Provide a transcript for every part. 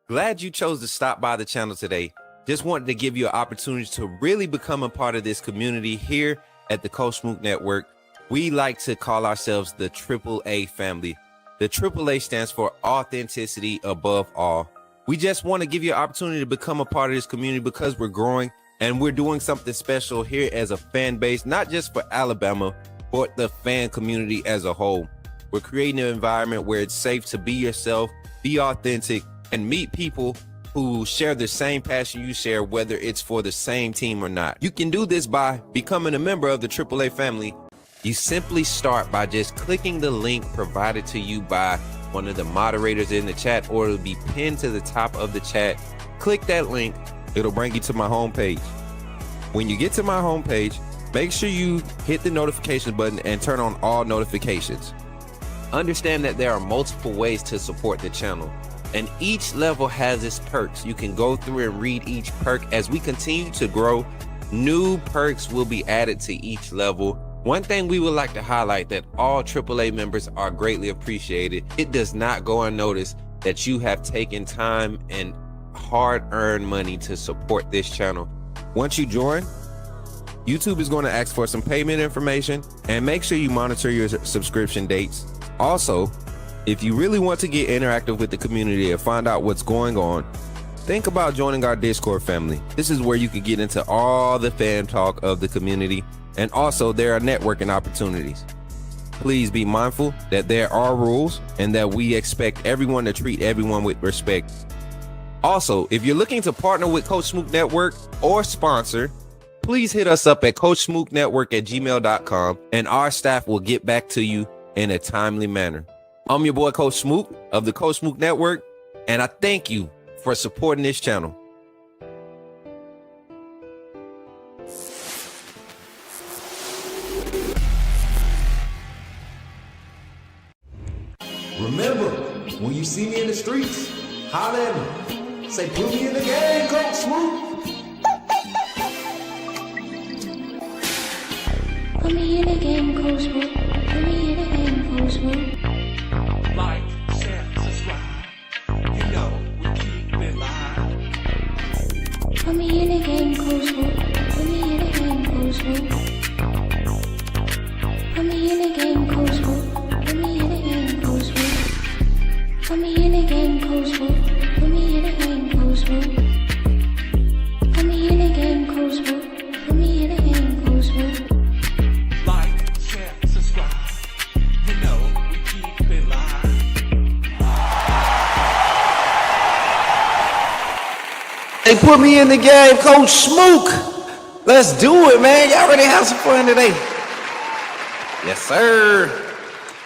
Glad you chose to stop by the channel today. Just wanted to give you an opportunity to really become a part of this community here at the Coach Smook Network. We like to call ourselves the AAA family. The AAA stands for authenticity above all. We just want to give you an opportunity to become a part of this community because we're growing and we're doing something special here as a fan base, not just for Alabama, but the fan community as a whole. We're creating an environment where it's safe to be yourself, be authentic, and meet people who share the same passion you share, whether it's for the same team or not. You can do this by becoming a member of the AAA family. You simply start by just clicking the link provided to you by one of the moderators in the chat, or it'll be pinned to the top of the chat. Click that link, it'll bring you to my homepage. When you get to my homepage, make sure you hit the notification button and turn on all notifications. Understand that there are multiple ways to support the channel, and each level has its perks. You can go through and read each perk. As we continue to grow, new perks will be added to each level. One thing we would like to highlight that all AAA members are greatly appreciated. It does not go unnoticed that you have taken time and hard-earned money to support this channel. Once you join, YouTube is going to ask for some payment information, and make sure you monitor your subscription dates. Also, if you really want to get interactive with the community and find out what's going on, think about joining our Discord family. This is where you can get into all the fan talk of the community, and also there are networking opportunities. Please be mindful that there are rules and that we expect everyone to treat everyone with respect. Also, if you're looking to partner with Coach Smook Network or sponsor, please hit us up at coachsmooknetwork@gmail.com, and our staff will get back to you in a timely manner. I'm your boy, Coach Smook of the Coach Smook Network, and I thank you for supporting this channel. Remember, when you see me in the streets, holler at me. Say, put me in the game, Coach Smook. Put me in the game, Coach Smook. Put me in the game, Coach Smook. Like, share, subscribe. You know we keep it live. Put me in the game, Coach Smook. Put me in the game, Coach Smook. Put me in the game, Coach Smook. Put me in the game, Coach Smook. Put me in the game, Coach Smook. Put me in the game, Coach Smook. Put me in the game, Coach Smook. Put me in the game, Coach Smook. Like, share, subscribe. You know we keep it live. They put me in the game, Coach Smook. Let's do it, man. Y'all ready to have some fun today? Yes, sir.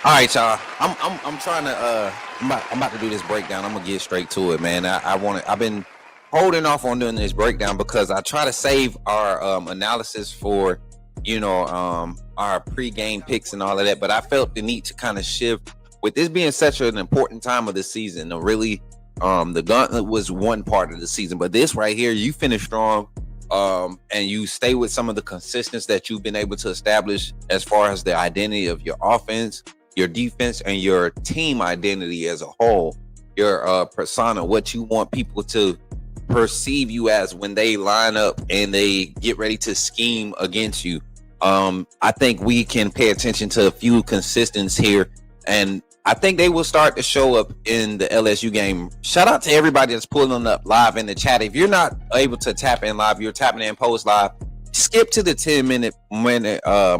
All right, y'all. I'm trying to I'm about to do this breakdown. I'm gonna get straight to it, man. I've been holding off on doing this breakdown because I try to save our analysis for, our pregame picks and all of that. But I felt the need to kind of shift with this being such an important time of the season. Really, the gauntlet was one part of the season, but this right here, you finish strong. And you stay with some of the consistency that you've been able to establish as far as the identity of your offense, your defense, and your team identity as a whole, your persona, what you want people to perceive you as when they line up and they get ready to scheme against you. I think we can pay attention to a few consistencies here, and I think they will start to show up in the LSU game. Shout out to everybody that's pulling up live in the chat. If you're not able to tap in live, you're tapping in post live, skip to the 10-minute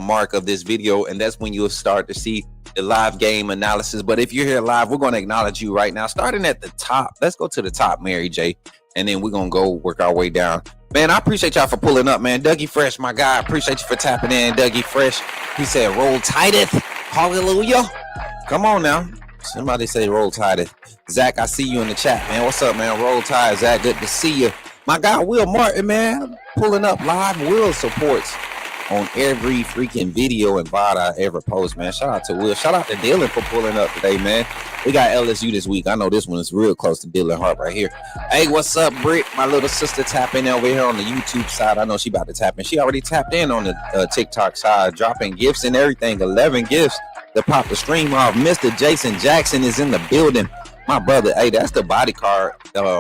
mark of this video, and that's when you'll start to see the live game analysis. But if you're here live, we're going to acknowledge you right now. Starting at the top, let's go to the top, Mary J, and then we're going to go work our way down. Man, I appreciate y'all for pulling up, man. Dougie Fresh, my guy, appreciate you for tapping in. Dougie Fresh, he said, roll tideth. Hallelujah. Come on now. Somebody say roll tide. Zach, I see you in the chat, man. What's up, man? Roll tide, Zach. Good to see you. My guy, Will Martin, man, pulling up live. Will supports on every freaking video and VOD I ever post, man. Shout out to Will. Shout out to Dylan for pulling up today, man. We got LSU this week. I know this one is real close to Dylan Hart right here. Hey, what's up, Britt? My little sister tapping over here on the YouTube side. I know she about to tap in. She already tapped in on the TikTok side, dropping gifts and everything. 11 gifts to pop the stream off. Mr. Jason Jackson is in the building. My brother, hey, that's the body card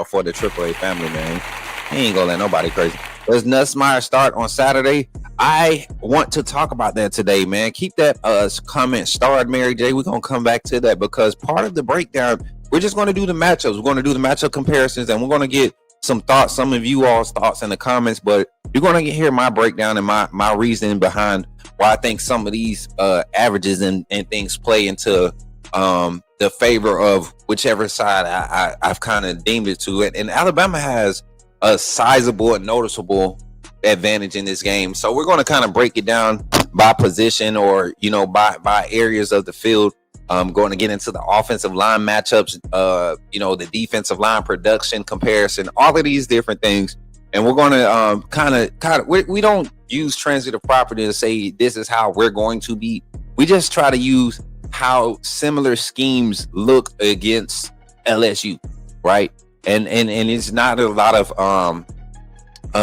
for the AAA family, man. He ain't gonna let nobody crazy. Does Nussmeyer start on Saturday? I want to talk about that today, man. Keep that comment starred, Mary J. We're gonna come back to that because part of the breakdown, we're just gonna do the matchups. We're gonna do the matchup comparisons, and we're gonna get some thoughts, some of you all's thoughts in the comments. But you're gonna hear my breakdown and my reasoning behind why I think some of these averages and things play into the favor of whichever side I've kind of deemed it to. And Alabama has a sizable and noticeable advantage in this game, so we're going to kind of break it down by position, or by areas of the field. Going to get into the offensive line matchups, the defensive line production comparison, all of these different things. And we're going to kind of we don't use transitive property to say this is how we're going to be. We just try to use how similar schemes look against LSU, right? And it's not a lot of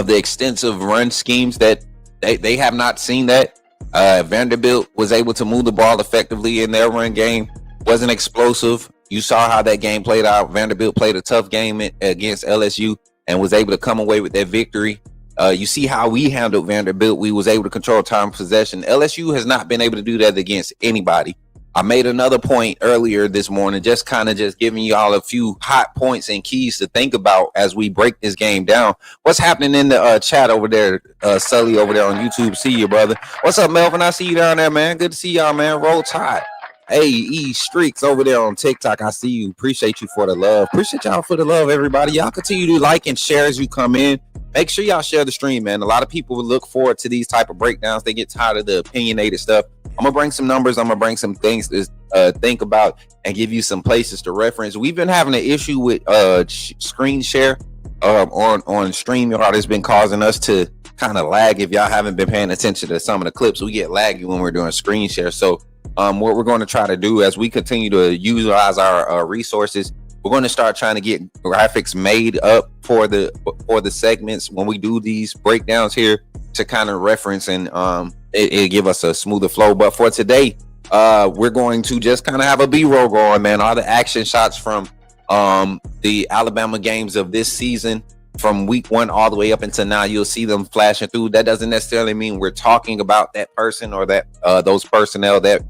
the extensive run schemes that they have not seen that. Vanderbilt was able to move the ball effectively in their run game, wasn't explosive. You saw how that game played out. Vanderbilt played a tough game against LSU and was able to come away with that victory. You see how we handled Vanderbilt. We was able to control time of possession. LSU has not been able to do that against anybody. I made another point earlier this morning, just giving you all a few hot points and keys to think about as we break this game down. What's happening in the chat over there, Sully over there on YouTube? See you, brother. What's up, Melvin? I see you down there, man. Good to see y'all, man. Roll Tide. Hey, E Streaks over there on TikTok. I see you. Appreciate you for the love. Appreciate y'all for the love, everybody. Y'all continue to like and share as you come in. Make sure y'all share the stream, man. A lot of people will look forward to these type of breakdowns. They get tired of the opinionated stuff. I'm going to bring some numbers. I'm going to bring some things to think about and give you some places to reference. We've been having an issue with screen share on StreamYard. It's been causing us to kind of lag. If y'all haven't been paying attention to some of the clips, we get laggy when we're doing screen share. So what we're going to try to do as we continue to utilize our resources, we're going to start trying to get graphics made up for the segments when we do these breakdowns here to kind of reference, and it'll give us a smoother flow. But for today, we're going to just kind of have a B-roll going, man. All the action shots from the Alabama games of this season, from week 1 all the way up until now, you'll see them flashing through. That doesn't necessarily mean we're talking about that person or that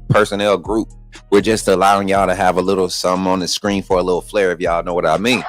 personnel group. We're just allowing y'all to have a little something on the screen for a little flair, if y'all know what I mean.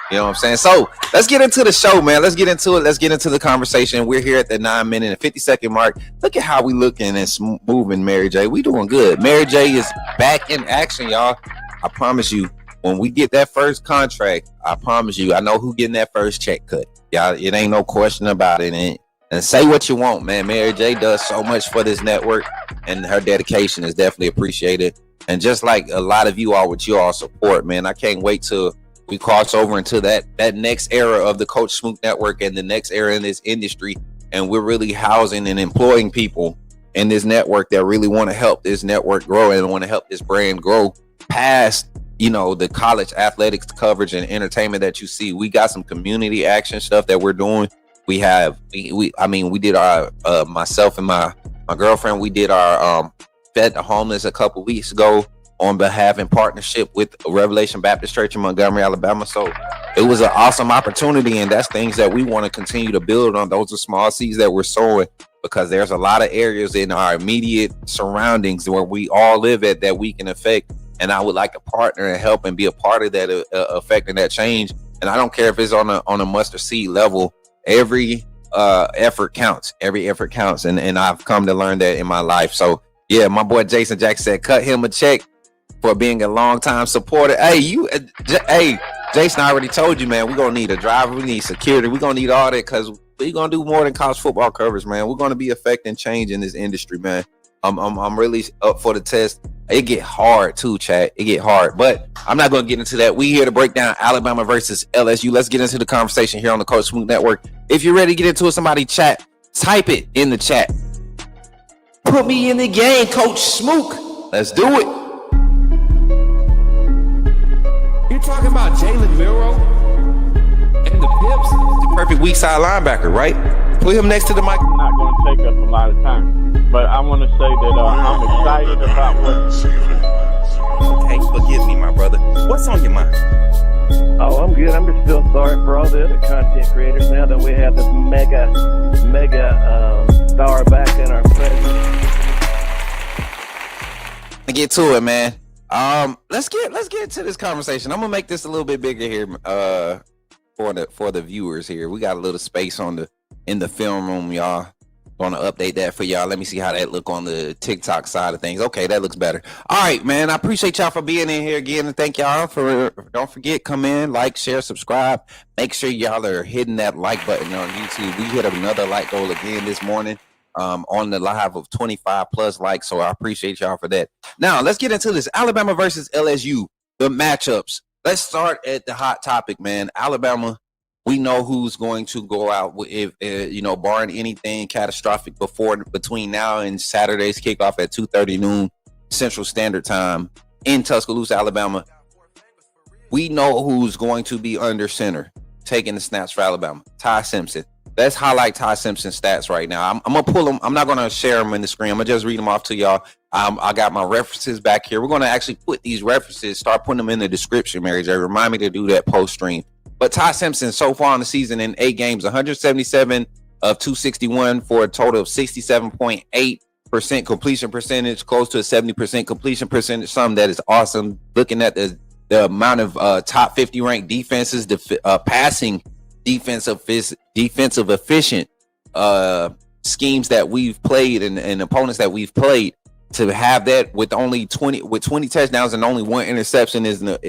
You know what I'm saying? So let's get into the show, man. Let's get into it. Let's get into the conversation. We're here at the 9-minute and 50-second mark. Look at how we looking and moving, Mary J. We doing good. Mary J is back in action, y'all. I promise you, when we get that first contract, I promise you, I know who getting that first check cut. Y'all, it ain't no question about it. And say what you want, man. Mary J does so much for this network, and her dedication is definitely appreciated. And just like a lot of you all with your all support, man, I can't wait till we cross over into that next era of the Coach Smook Network and the next era in this industry. And we're really housing and employing people in this network that really want to help this network grow and want to help this brand grow past, the college athletics coverage and entertainment that you see. We got some community action stuff that we're doing. We did our, myself and my girlfriend, we did our Fed the Homeless a couple weeks ago on behalf and partnership with Revelation Baptist Church in Montgomery, Alabama. So it was an awesome opportunity, and that's things that we want to continue to build on. Those are small seeds that we're sowing, because there's a lot of areas in our immediate surroundings where we all live at that we can affect. And I would like to partner and help and be a part of that affecting that change. And I don't care if it's on a mustard seed level. Every effort counts. Every effort counts. And I've come to learn that in my life. So yeah, my boy Jason Jackson said, cut him a check for being a long-time supporter. Hey, Jason, I already told you, man, we're going to need a driver. We need security. We're going to need all that, because we're going to do more than college football coverage, man. We're going to be affecting change in this industry, man. I'm really up for the test. It get hard too, chat. It get hard, but I'm not going to get into that. We here to break down Alabama versus LSU. Let's get into the conversation here on the Coach Smook Network. If you're ready to get into it, somebody chat. Type it in the chat. Put me in the game, Coach Smook. Let's do it. You talking about Jalen Milroe and the Pips? The perfect weak side linebacker, right? Put him next to the mic. I'm not going to take up a lot of time, but I want to say that I'm excited about what. Okay, forgive me, my brother. What's on your mind? Oh, I'm good. I'm just still start for all the other content creators now that we have this mega star back in our presence. Get to it, man. Let's get into this conversation. I'm gonna make this a little bit bigger here, for the viewers here. We got a little space in the film room, y'all. Gonna update that for y'all. Let me see how that look on the TikTok side of things. Okay, that looks better. All right, man. I appreciate y'all for being in here again, and thank y'all for. Don't forget, come in, like, share, subscribe. Make sure y'all are hitting that like button on YouTube. We hit another like goal again this morning. On the live of 25 plus likes, so I appreciate y'all for that. Now let's get into this Alabama versus LSU, the matchups. Let's start at the hot topic, man. Alabama, we know who's going to go out if barring anything catastrophic between now and Saturday's kickoff at 2:30 noon Central Standard Time in Tuscaloosa, Alabama. We know who's going to be under center taking the snaps for Alabama. Ty Simpson. Let's highlight Ty Simpson's stats right now. I'm gonna pull them. I'm not gonna share them in the screen. I'm gonna just read them off to y'all. I got my references back here. We're gonna actually put these references, start putting them in the description, Mary J. Remind me to do that post stream. But Ty Simpson so far in the season in 8 games, 177 of 261 for a total of 67.8% completion percentage, close to a 70% completion percentage. Something that is awesome. Looking at the amount of top 50 ranked defenses, passing defensive efficient schemes that we've played and opponents that we've played, to have that with only 20 touchdowns and only 1 interception is a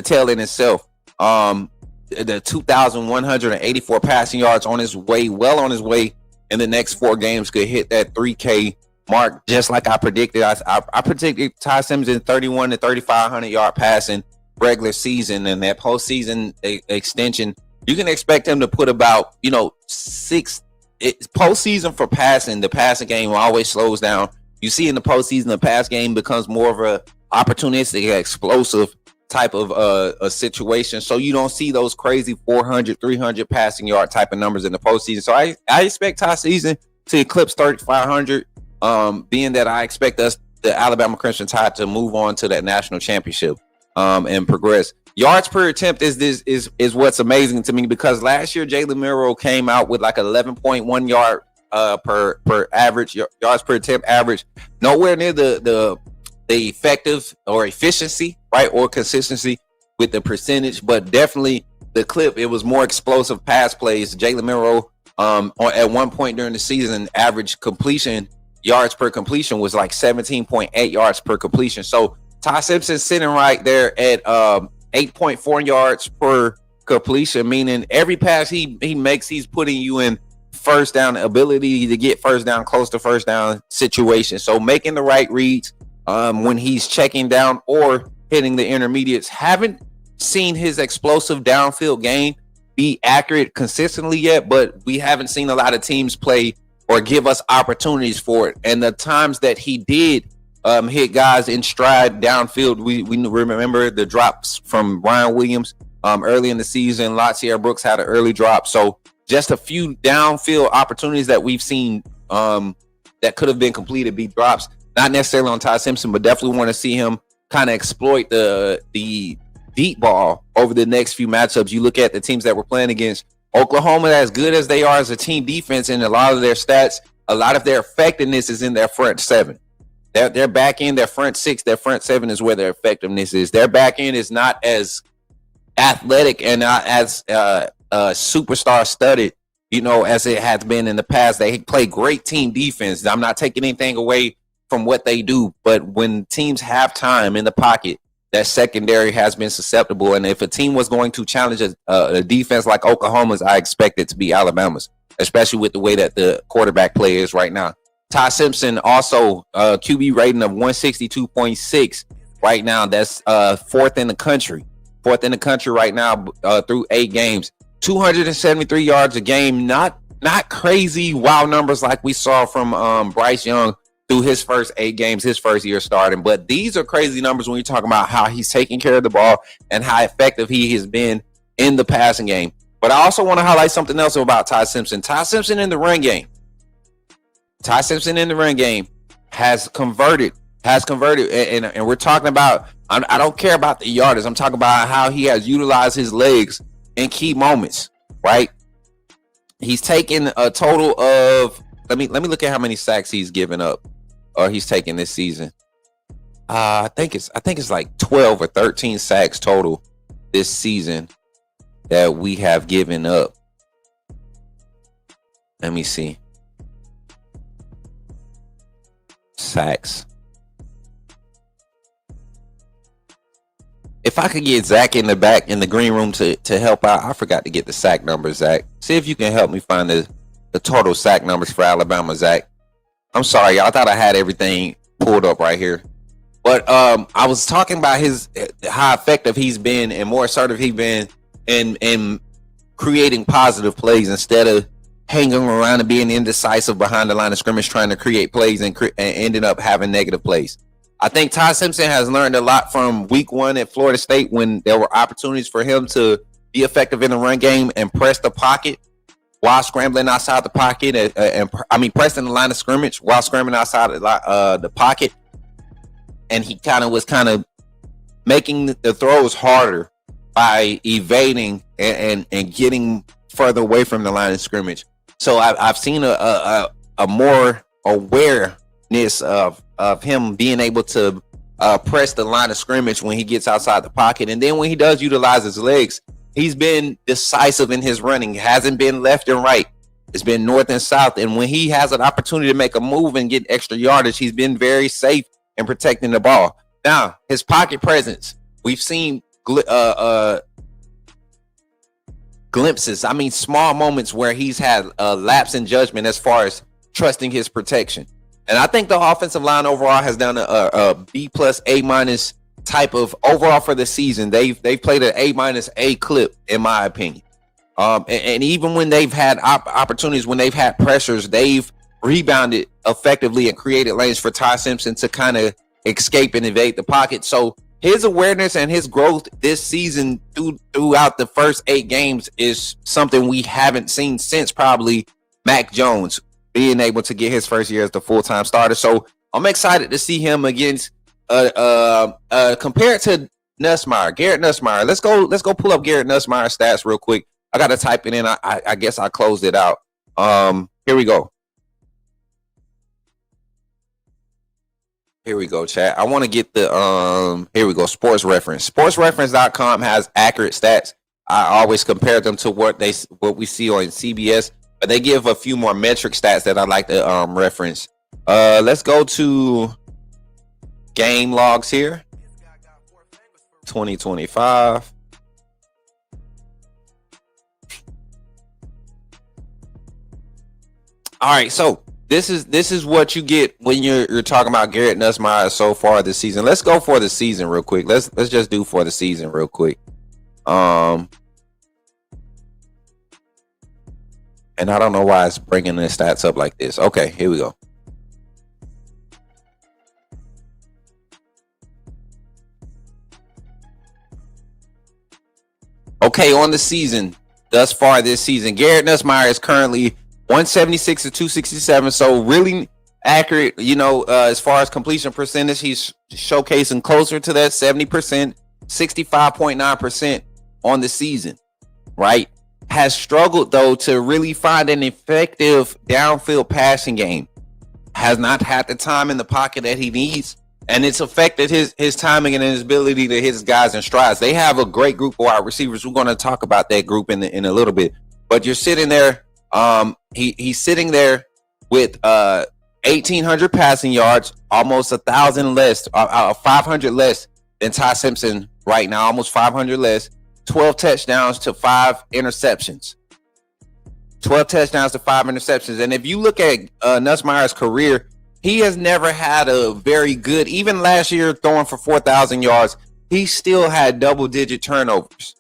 tale in itself. The 2,184 passing yards on his way in the next 4 games, could hit that 3K mark just like I predicted. I predicted Ty Simpson 31 to 3,500 yard passing regular season, and that postseason extension, you can expect him to put about 6. Postseason for passing, the passing game always slows down. You see in the postseason, the pass game becomes more of a opportunistic, explosive type of a situation. So you don't see those crazy 400, 300 passing yard type of numbers in the postseason. So I expect Ty season to eclipse 3,500. Being that I expect the Alabama Crimson Tide, to move on to that national championship. And progress. Yards per attempt is what's amazing to me, because last year Jalen Milroe came out with like 11.1 yard per average yards per attempt average, nowhere near the effective or efficiency, right, or consistency with the percentage, but definitely the clip. It was more explosive pass plays. Jalen Milroe at one point during the season, average completion yards per completion was like 17.8 yards per completion. So Ty Simpson sitting right there at 8.4 yards per completion, meaning every pass he makes, he's putting you in first down, ability to get first down, close to first down situation. So making the right reads when he's checking down or hitting the intermediates. Haven't seen his explosive downfield game be accurate consistently yet, but we haven't seen a lot of teams play or give us opportunities for it. And the times that he did hit guys in stride downfield, we remember the drops from Ryan Williams early in the season. Latsier Brooks had an early drop. So just a few downfield opportunities that we've seen that could have been completed be drops. Not necessarily on Ty Simpson, but definitely want to see him kind of exploit the deep ball over the next few matchups. You look at the teams that we're playing against. Oklahoma, as good as they are as a team defense, and a lot of their stats, a lot of their effectiveness is in their front 7. Their back end, their front 6, their front 7 is where their effectiveness is. Their back end is not as athletic and not as superstar studded, as it has been in the past. They play great team defense. I'm not taking anything away from what they do, but when teams have time in the pocket, that secondary has been susceptible. And if a team was going to challenge a defense like Oklahoma's, I expect it to be Alabama's, especially with the way that the quarterback play is right now. Ty Simpson also QB rating of 162.6 right now. That's fourth in the country right now through 8 games. 273 yards a game. Not crazy wild numbers like we saw from Bryce Young through his first 8 games, his first year starting. But these are crazy numbers when you're talking about how he's taking care of the ball and how effective he has been in the passing game. But I also want to highlight something else about Ty Simpson. Ty Simpson in the run game. Has converted, and we're talking about I don't care about the yardage. I'm talking about how he has utilized his legs in key moments, right? He's taken a total of let me look at how many sacks he's given up or he's taken this season. I think it's like 12 or 13 sacks total this season that we have given up. Let me see. Sacks. If I could get Zach in the back in the green room to help out, I forgot to get the sack numbers, Zach. See if you can help me find the total sack numbers for Alabama, Zach. I'm sorry, y'all. I thought I had everything pulled up right here. But I was talking about how effective he's been and more assertive he's been in creating positive plays instead of hanging around and being indecisive behind the line of scrimmage trying to create plays and ending up having negative plays. I think Ty Simpson has learned a lot from week 1 at Florida State when there were opportunities for him to be effective in the run game and press the pocket while scrambling outside the pocket pressing the line of scrimmage while scrambling outside the pocket. And he was making the throws harder by evading and getting further away from the line of scrimmage. So I've seen a more awareness of him being able to press the line of scrimmage when he gets outside the pocket. And then when he does utilize his legs, he's been decisive in his running. It hasn't been left and right. It's been north and south. And when he has an opportunity to make a move and get extra yardage, he's been very safe in protecting the ball. Now, his pocket presence, we've seen glimpses. Small moments where he's had a lapse in judgment as far as trusting his protection. And I think the offensive line overall has done a B+, A- type of overall for the season. They've played an A- clip, in my opinion. And even when they've had opportunities, when they've had pressures, they've rebounded effectively and created lanes for Ty Simpson to kind of escape and evade the pocket. So his awareness and his growth this season throughout the first 8 games is something we haven't seen since probably Mac Jones being able to get his first year as the full-time starter. So I'm excited to see him against compared to Nussmeier, Garrett Nussmeier. Let's go pull up Garrett Nussmeier's stats real quick. I got to type it in. I guess I closed it out. Here we go. Here we go, chat. I want to get the here we go, sports reference. Sportsreference.com has accurate stats. I always compare them to what we see on CBS, but they give a few more metric stats that I like to reference. Let's go to game logs here. 2025. All right, so this is what you get when you're talking about Garrett Nussmeier so far this season. Let's go for the season real quick. Let's just do for the season real quick. And I don't know why it's bringing the stats up like this. Okay, here we go. Okay, on the season, thus far this season, Garrett Nussmeier is currently 176 to 267, so really accurate, as far as completion percentage. He's showcasing closer to that 70%, 65.9% on the season, right? Has struggled, though, to really find an effective downfield passing game. Has not had the time in the pocket that he needs, and it's affected his timing and his ability to hit his guys in strides. They have a great group of wide receivers. We're going to talk about that group in a little bit, but you're sitting there. He's sitting there with 1,800 passing yards, almost 1,000 less, 500 less than Ty Simpson right now, almost 500 less. 12 touchdowns to 5 interceptions. 12 touchdowns to 5 interceptions. And if you look at Nussmeier's career, he has never had a very good, even last year throwing for 4,000 yards, he still had double-digit turnovers.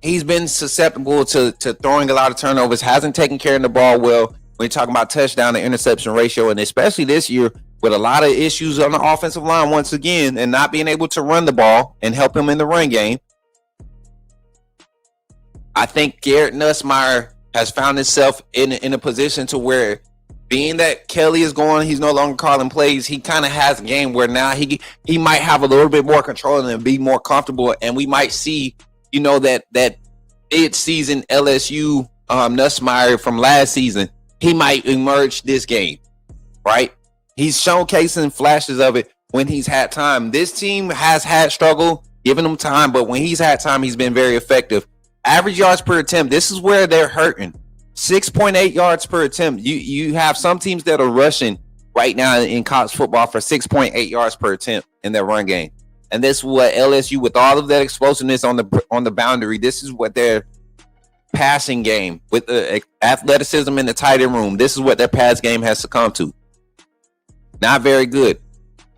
He's been susceptible to throwing a lot of turnovers, hasn't taken care of the ball well when you're talking about touchdown to interception ratio, and especially this year with a lot of issues on the offensive line once again and not being able to run the ball and help him in the run game. I think Garrett Nussmeier has found himself in a position to where being that Kelly is going, he's no longer calling plays. He kind of has a game where now he might have a little bit more control and be more comfortable, and we might see, that mid-season LSU Nussmeier from last season. He might emerge this game, right? He's showcasing flashes of it when he's had time. This team has had struggle giving him time, but when he's had time, he's been very effective. Average yards per attempt, this is where they're hurting. 6.8 yards per attempt. You have some teams that are rushing right now in college football for 6.8 yards per attempt in their run game. And this is what LSU, with all of that explosiveness on the boundary, this is what their passing game, with the athleticism in the tight end room, this is what their pass game has succumbed to. Not very good.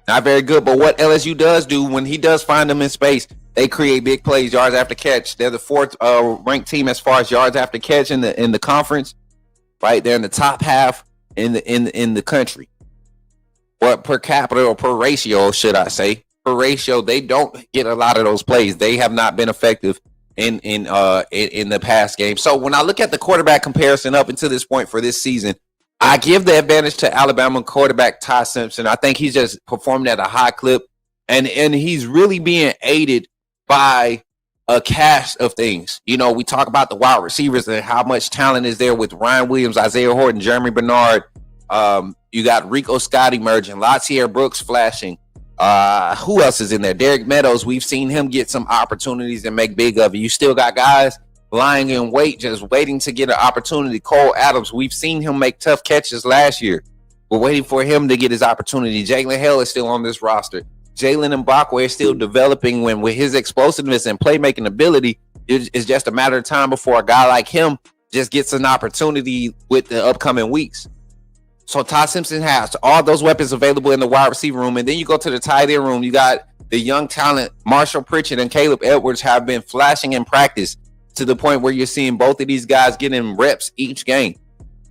Not very good. But what LSU does do, when he does find them in space, they create big plays, yards after catch. They're the fourth ranked team as far as yards after catch in the conference. Right, they're in the top half in the country. What per capita or per ratio, should I say? Per ratio, they don't get a lot of those plays. They have not been effective in the past game. So when I look at the quarterback comparison up until this point for this season, I give the advantage to Alabama quarterback Ty Simpson. I think he's just performing at a high clip, and he's really being aided by a cast of things. We talk about the wide receivers and how much talent is there with Ryan Williams, Isaiah Horton, Jeremy Bernard. You got Rico Scott emerging, Latier Brooks flashing. Who else is in there? Derek Meadows. We've seen him get some opportunities and make big of it. You still got guys lying in wait, just waiting to get an opportunity. Cole Adams, we've seen him make tough catches last year. We're waiting for him to get his opportunity. Jalen Hill is still on this roster. Jalen Mbakwe is still developing with his explosiveness and playmaking ability. It's just a matter of time before a guy like him just gets an opportunity with the upcoming weeks. So Ty Simpson has all those weapons available in the wide receiver room. And then you go to the tight end room. You got the young talent, Marshall Pritchett and Caleb Edwards, have been flashing in practice to the point where you're seeing both of these guys getting reps each game.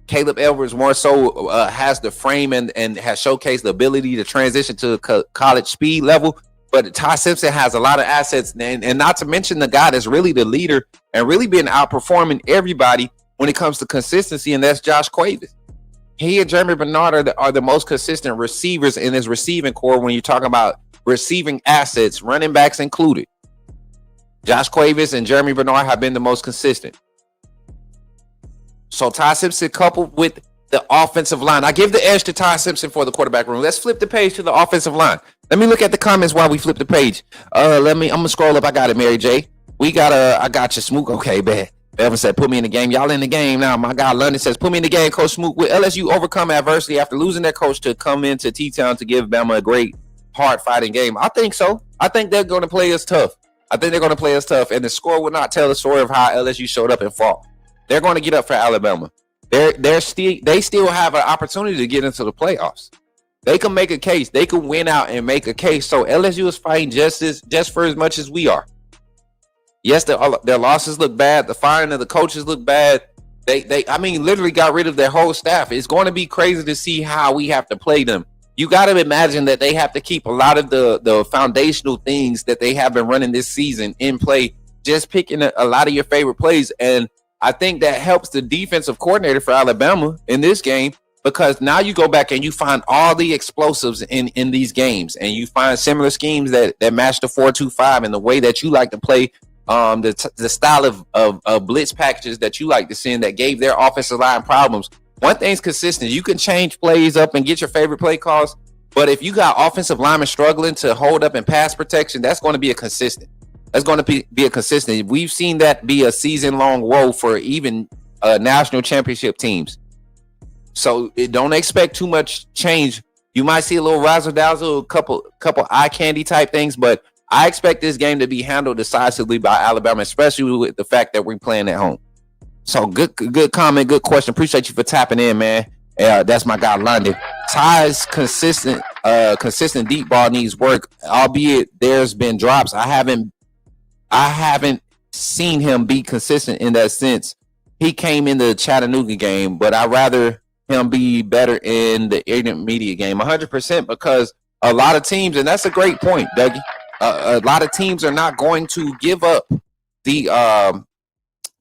Caleb Edwards more so has the frame and has showcased the ability to transition to college speed level. But Ty Simpson has a lot of assets, and not to mention the guy that's really the leader and really been outperforming everybody when it comes to consistency, and that's Josh Cuevas. He and Jeremy Bernard are the most consistent receivers in his receiving core when you're talking about receiving assets, running backs included. Josh Cuevas and Jeremy Bernard have been the most consistent. So Ty Simpson coupled with the offensive line. I give the edge to Ty Simpson for the quarterback room. Let's flip the page to the offensive line. Let me look at the comments while we flip the page. I'm gonna scroll up. I got it, Mary J. I got you, Smook. Okay, bad. Evan said, put me in the game. Y'all in the game now. My guy London says, put me in the game, Coach Smook. Will LSU overcome adversity after losing their coach to come into T-Town to give Bama a great, hard-fighting game? I think so. I think they're going to play us tough. And the score will not tell the story of how LSU showed up and fought. They're going to get up for Alabama. They still have an opportunity to get into the playoffs. They can make a case. They can win out and make a case. So LSU is fighting just for as much as we are. Yes, their losses look bad. The firing of the coaches look bad. They literally got rid of their whole staff. It's going to be crazy to see how we have to play them. You got to imagine that they have to keep a lot of the foundational things that they have been running this season in play, just picking a lot of your favorite plays. And I think that helps the defensive coordinator for Alabama in this game, because now you go back and you find all the explosives in these games, and you find similar schemes that match the 4-2-5 and the way that you like to play. The style of blitz packages that you like to send that gave their offensive line problems. One thing's consistent. You can change plays up and get your favorite play calls, but if you got offensive linemen struggling to hold up in pass protection, that's going to be a consistent. We've seen that be a season-long woe for even national championship teams. So don't expect too much change. You might see a little razzle-dazzle, a couple eye candy type things, but I expect this game to be handled decisively by Alabama, especially with the fact that we're playing at home. So good comment, good question. Appreciate you for tapping in, man. That's my guy, London. Ty's consistent deep ball needs work, albeit there's been drops. I haven't seen him be consistent in that sense. He came in the Chattanooga game, but I'd rather him be better in the intermediate game, 100%, because a lot of teams, and that's a great point, Dougie. A lot of teams are not going to give up the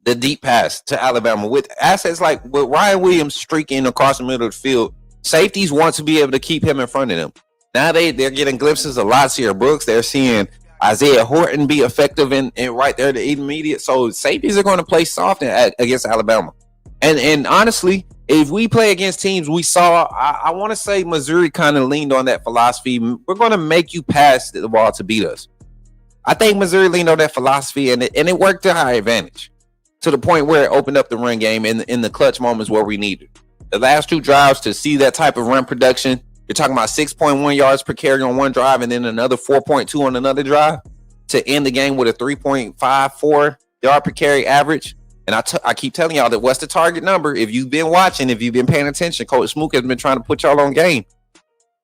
the deep pass to Alabama with assets like with Ryan Williams streaking across the middle of the field. Safeties want to be able to keep him in front of them. Now they're getting glimpses of Lacier Brooks. They're seeing Isaiah Horton be effective in right there, the intermediate. So safeties are going to play soft against Alabama. And honestly, if we play against teams we saw, I want to say Missouri kind of leaned on that philosophy. We're going to make you pass the ball to beat us. I think Missouri leaned on that philosophy, and it worked to our advantage to the point where it opened up the run game in the clutch moments where we needed. The last 2 drives to see that type of run production, you're talking about 6.1 yards per carry on one drive and then another 4.2 on another drive to end the game with a 3.54 yard per carry average. And I keep telling y'all that what's the target number? If you've been watching, if you've been paying attention, Coach Smook has been trying to put y'all on game.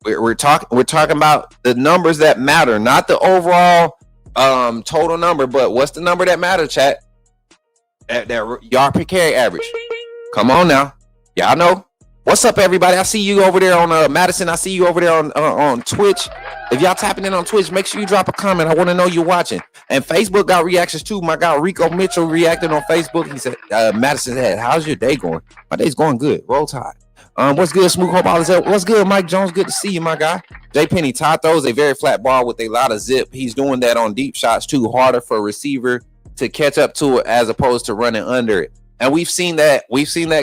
We're talking about the numbers that matter, not the overall total number, but what's the number that matters, chat? That yard per carry average. Come on now. Y'all know. What's up, everybody? I see you over there on Madison. I see you over there on Twitch. If y'all tapping in on Twitch, make sure you drop a comment. I want to know you're watching. And Facebook got reactions too. My guy Rico Mitchell reacted on Facebook. He said, Madison said, how's your day going? My day's going good. Roll Tide. What's good, Smook? Hope all is up. What's good, Mike Jones? Good to see you, my guy. J Penny, Todd throws a very flat ball with a lot of zip. He's doing that on deep shots too. Harder for a receiver to catch up to it as opposed to running under it. And we've seen that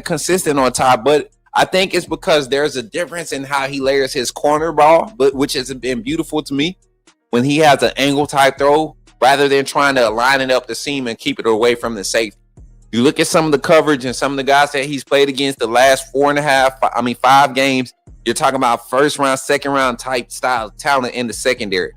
consistent on top, but I think it's because there's a difference in how he layers his corner ball, but which has been beautiful to me when he has an angle type throw rather than trying to line it up the seam and keep it away from the safety. You look at some of the coverage and some of the guys that he's played against the last 5 games, you're talking about first round, second round type style talent in the secondary.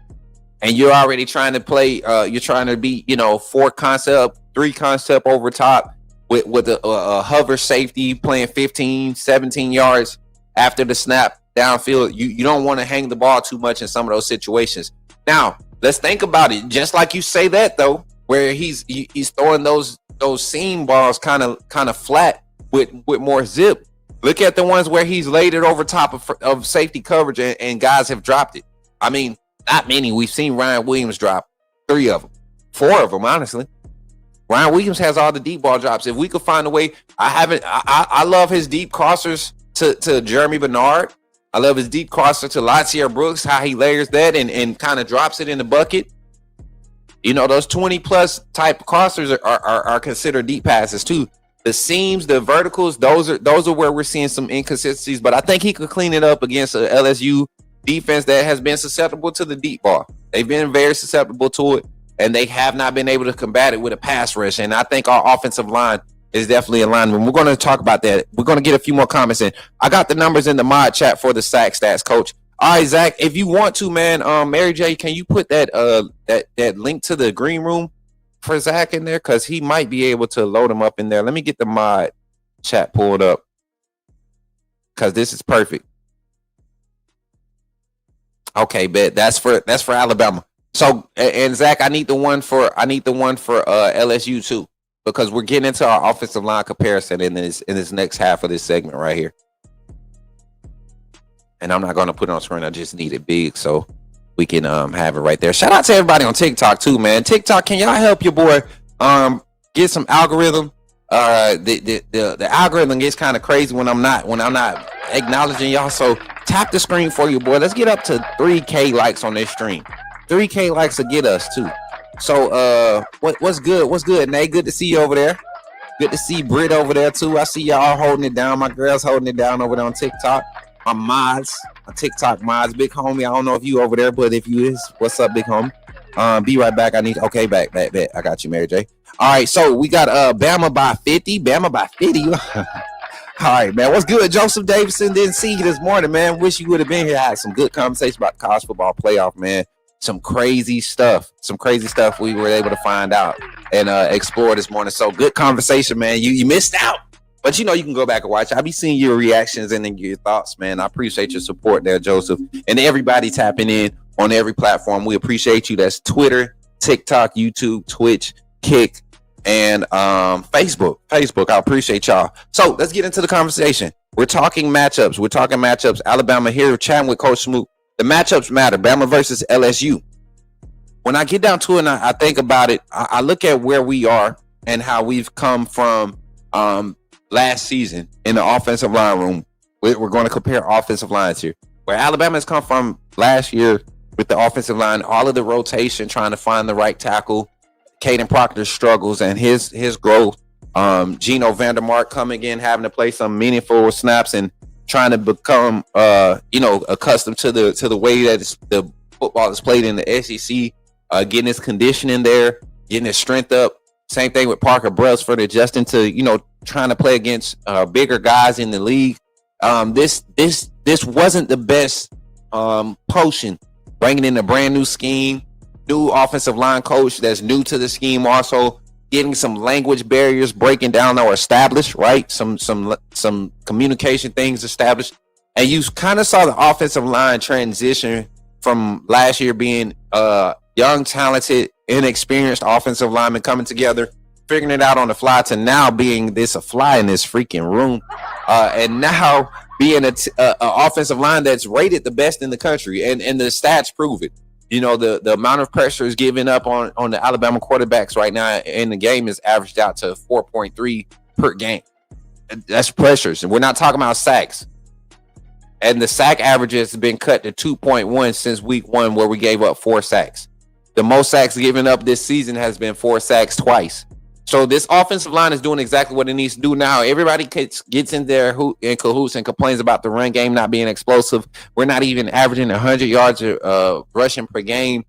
And you're already trying to play, you're trying to be, 4 concept, 3 concept over top with a hover safety playing 15, 17 yards after the snap downfield. You don't want to hang the ball too much in some of those situations. Now, let's think about it. Just like you say that, though, where he's throwing those seam balls kind of flat with more zip. Look at the ones where he's laid it over top of safety coverage and guys have dropped it. I mean, not many. We've seen Ryan Williams drop 3 of them, 4 of them, honestly. Ryan Williams has all the deep ball drops. If we could find a way, I love his deep crossers to Jeremy Bernard. I love his deep crosser to Lacier Brooks, how he layers that and kind of drops it in the bucket. Those 20+ type crossers are considered deep passes too. The seams, the verticals, those are where we're seeing some inconsistencies. But I think he could clean it up against a LSU defense that has been susceptible to the deep ball. They've been very susceptible to it, and they have not been able to combat it with a pass rush. And I think our offensive line is definitely in line. We're going to talk about that. We're going to get a few more comments in. I got the numbers in the mod chat for the sack stats, Coach. All right, Zach, if you want to, man, Mary J, can you put that link to the green room for Zach in there? Because he might be able to load him up in there. Let me get the mod chat pulled up because this is perfect. Okay, bet that's for Alabama. So, and Zach, I need the one for LSU too, because we're getting into our offensive line comparison in this next half of this segment right here. And I'm not going to put it on screen. I just need it big so we can have it right there. Shout out to everybody on TikTok too, man. TikTok, can y'all help your boy get some algorithm? The algorithm gets kind of crazy when I'm not acknowledging y'all. So tap the screen for you, boy. Let's get up to 3K likes on this stream. 3K likes to get us too. So what's good? What's good, Nate? Good to see you over there. Good to see Britt over there too. I see y'all holding it down. My girl's holding it down over there on TikTok. My mods, my TikTok mods, big homie. I don't know if you over there, but if you is, what's up, big homie? Be right back. Okay, back. I got you, Mary J. All right, so we got Bama by 50. Bama by 50. All right, man. What's good? Joseph Davidson didn't see you this morning, man. Wish you would have been here. I had some good conversation about the college football playoff, man. Some crazy stuff we were able to find out and explore this morning. So good conversation, man. You missed out, but you can go back and watch. I'll be seeing your reactions and then your thoughts, man. I appreciate your support there, Joseph, and everybody tapping in on every platform. We appreciate you. That's Twitter, TikTok, YouTube, Twitch, Kick, and Facebook. I appreciate y'all. So let's get into the conversation. We're talking matchups. Alabama here, chatting with Coach Smook. The matchups matter. Bama versus LSU. When I get down to it and I think about it, I look at where we are and how we've come from last season in the offensive line room. We're going to compare offensive lines here. Where Alabama has come from last year with the offensive line, all of the rotation, trying to find the right tackle, Caden Proctor's struggles and his growth. Geno Vandermark coming in, having to play some meaningful snaps and trying to become, accustomed to the way that the football is played in the SEC. Getting his conditioning there, getting his strength up. Same thing with Parker Brailsford, adjusting to trying to play against bigger guys in the league. This wasn't the best potion. Bringing in a brand new scheme, new offensive line coach that's new to the scheme, also getting some language barriers breaking down or established, right? Some communication things established, and you kind of saw the offensive line transition from last year being young, talented, inexperienced offensive linemen coming together, figuring it out on the fly, to now being a fly in this freaking room, and now being an offensive line that's rated the best in the country, and the stats prove it. The amount of pressure is given up on the Alabama quarterbacks right now in the game is averaged out to 4.3 per game. That's pressures, and we're not talking about sacks. And the sack average has been cut to 2.1 since week 1, where we gave up 4 sacks. The most sacks given up this season has been 4 sacks twice. So this offensive line is doing exactly what it needs to do now. Everybody gets in there in cahoots and complains about the run game not being explosive. We're not even averaging 100 yards rushing per game.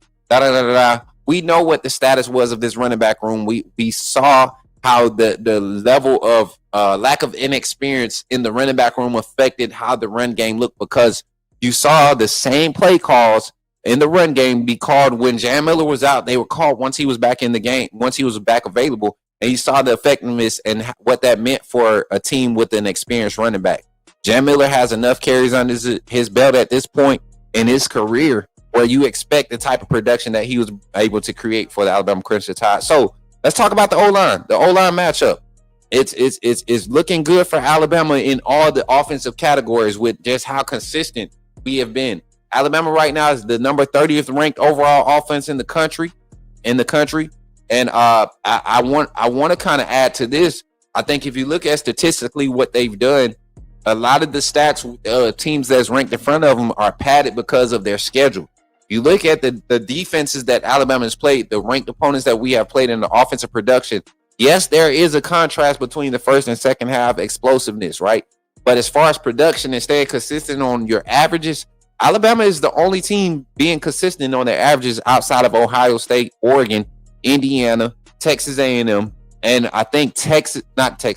We know what the status was of this running back room. We saw how the level of lack of inexperience in the running back room affected how the run game looked, because you saw the same play calls in the run game be called when Jan Miller was out. They were called once he was back in the game, once he was back available. And you saw the effectiveness and what that meant for a team with an experienced running back. Jan Miller has enough carries under his belt at this point in his career where you expect the type of production that he was able to create for the Alabama Crimson Tide. So let's talk about the O-line. The O-line matchup. It's looking good for Alabama in all the offensive categories with just how consistent we have been. Alabama right now is the number 30th ranked overall offense in the country. And I want to kind of add to this. I think if you look at statistically what they've done, a lot of the stats teams that's ranked in front of them are padded because of their schedule. You look at the defenses that Alabama has played, the ranked opponents that we have played in the offensive production. Yes, there is a contrast between the first and second half explosiveness, right? But as far as production and staying consistent on your averages, Alabama is the only team being consistent on their averages outside of Ohio State, Oregon, Indiana, Texas A&M, and I think Texas Tech.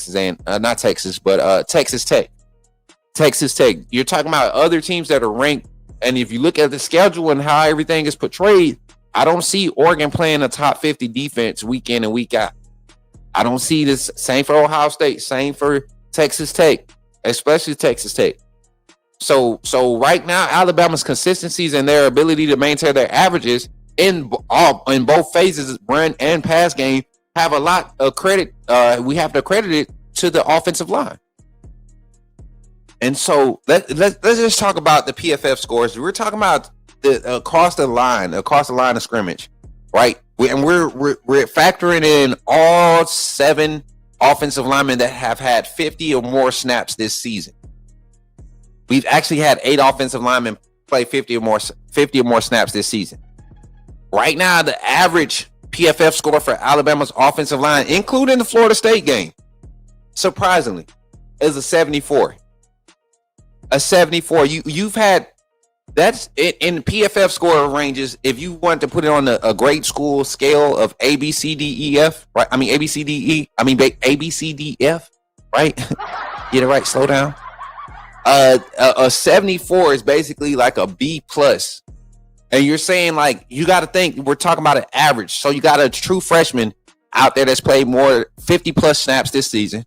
Texas Tech. You're talking about other teams that are ranked, and if you look at the schedule and how everything is portrayed, I don't see Oregon playing a top 50 defense week in and week out. I don't see this. Same for Ohio State, same for Texas Tech, especially Texas Tech. So right now, Alabama's consistencies and their ability to maintain their averages in both phases, run and pass game, have a lot of credit. We have to credit it to the offensive line. And so let's just talk about the PFF scores. We're talking about the across the line of scrimmage, right? We're factoring in all 7 offensive linemen that have had 50 or more snaps this season. We've actually had 8 offensive linemen play 50 or more snaps this season. Right now, the average PFF score for Alabama's offensive line, including the Florida State game, surprisingly, is a 74. A 74. You've had, that's in PFF score ranges. If you want to put it on a grade school scale of A, B, C, D, E, F, right? I mean, A, B, C, D, E. I mean, A, B, C, D, F, right? Get it right. Slow down. A 74 is basically like a B plus. And you're saying, like, you got to think, we're talking about an average. So you got a true freshman out there that's played more 50 plus snaps this season.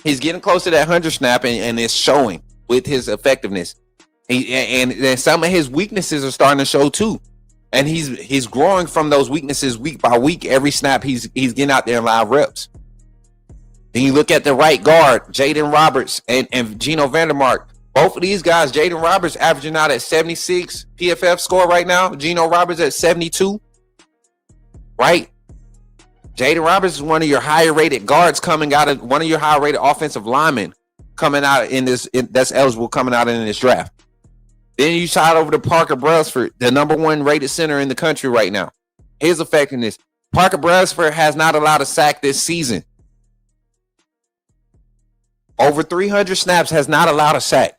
He's getting close to that 100 snap, and it's showing with his effectiveness. And some of his weaknesses are starting to show too. And he's growing from those weaknesses week by week. Every snap he's getting out there in live reps. Then you look at the right guard, Jaden Roberts and Geno Vandermark. Both of these guys, Jaden Roberts averaging out at 76 PFF score right now. Geno Roberts at 72. Right? Jaden Roberts is one of your higher rated guards coming out of one of your higher rated offensive linemen coming out that's eligible coming out in this draft. Then you shot over to Parker Brailsford, the number 1 rated center in the country right now. His effectiveness. Parker Brailsford has not allowed a sack this season. Over 300 snaps, has not allowed a sack.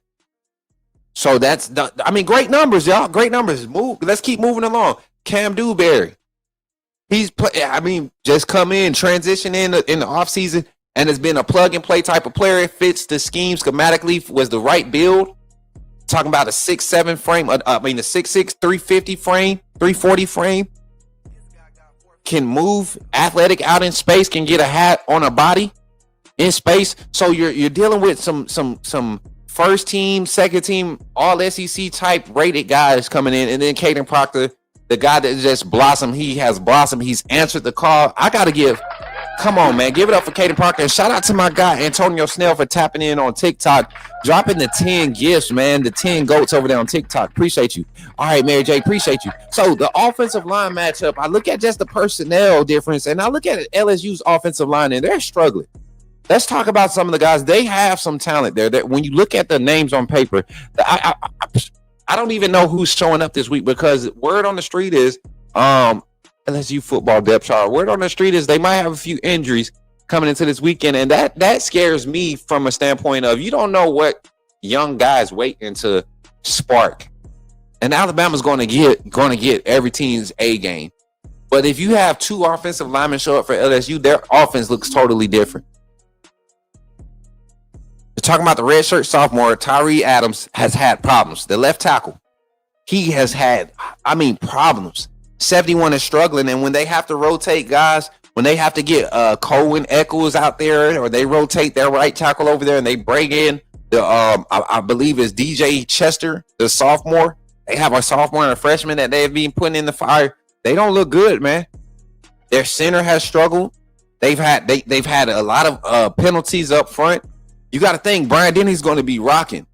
So great numbers, y'all. Great numbers. Let's keep moving along. Cam Dewberry. Just come in, transition in the offseason, and has been a plug-and-play type of player. Fits the scheme schematically, was the right build. Talking about a 6'7" frame, the 6'6", 350 frame, 340 frame. Can move, athletic out in space, can get a hat on a body in space. So you're dealing with some first team, second team, all SEC type rated guys coming in, and then Caden Proctor, the guy that just blossomed. He has blossomed. He's answered the call. Come on, man. Give it up for Caden Proctor. And shout out to my guy, Antonio Snell, for tapping in on TikTok, dropping the 10 gifts, man. The 10 goats over there on TikTok. Appreciate you. All right, Mary J, appreciate you. So the offensive line matchup, I look at just the personnel difference, and I look at LSU's offensive line, and they're struggling. Let's talk about some of the guys. They have some talent there. That when you look at the names on paper, I don't even know who's showing up this week, because word on the street is LSU football depth chart. Word on the street is they might have a few injuries coming into this weekend, and that scares me from a standpoint of you don't know what young guys waiting to spark. And Alabama's going to get every team's A game. But if you have 2 offensive linemen show up for LSU, their offense looks totally different. We're talking about the redshirt sophomore, Tyree Adams, has had problems. The left tackle, he has had, problems. 71 is struggling, and when they have to rotate guys, when they have to get Cohen Eccles out there, or they rotate their right tackle over there, and they bring in the I believe it's DJ Chester, the sophomore. They have a sophomore and a freshman that they've been putting in the fire. They don't look good, man. Their center has struggled. They've had a lot of penalties up front. You got to think Brian Denny's going to be rocking.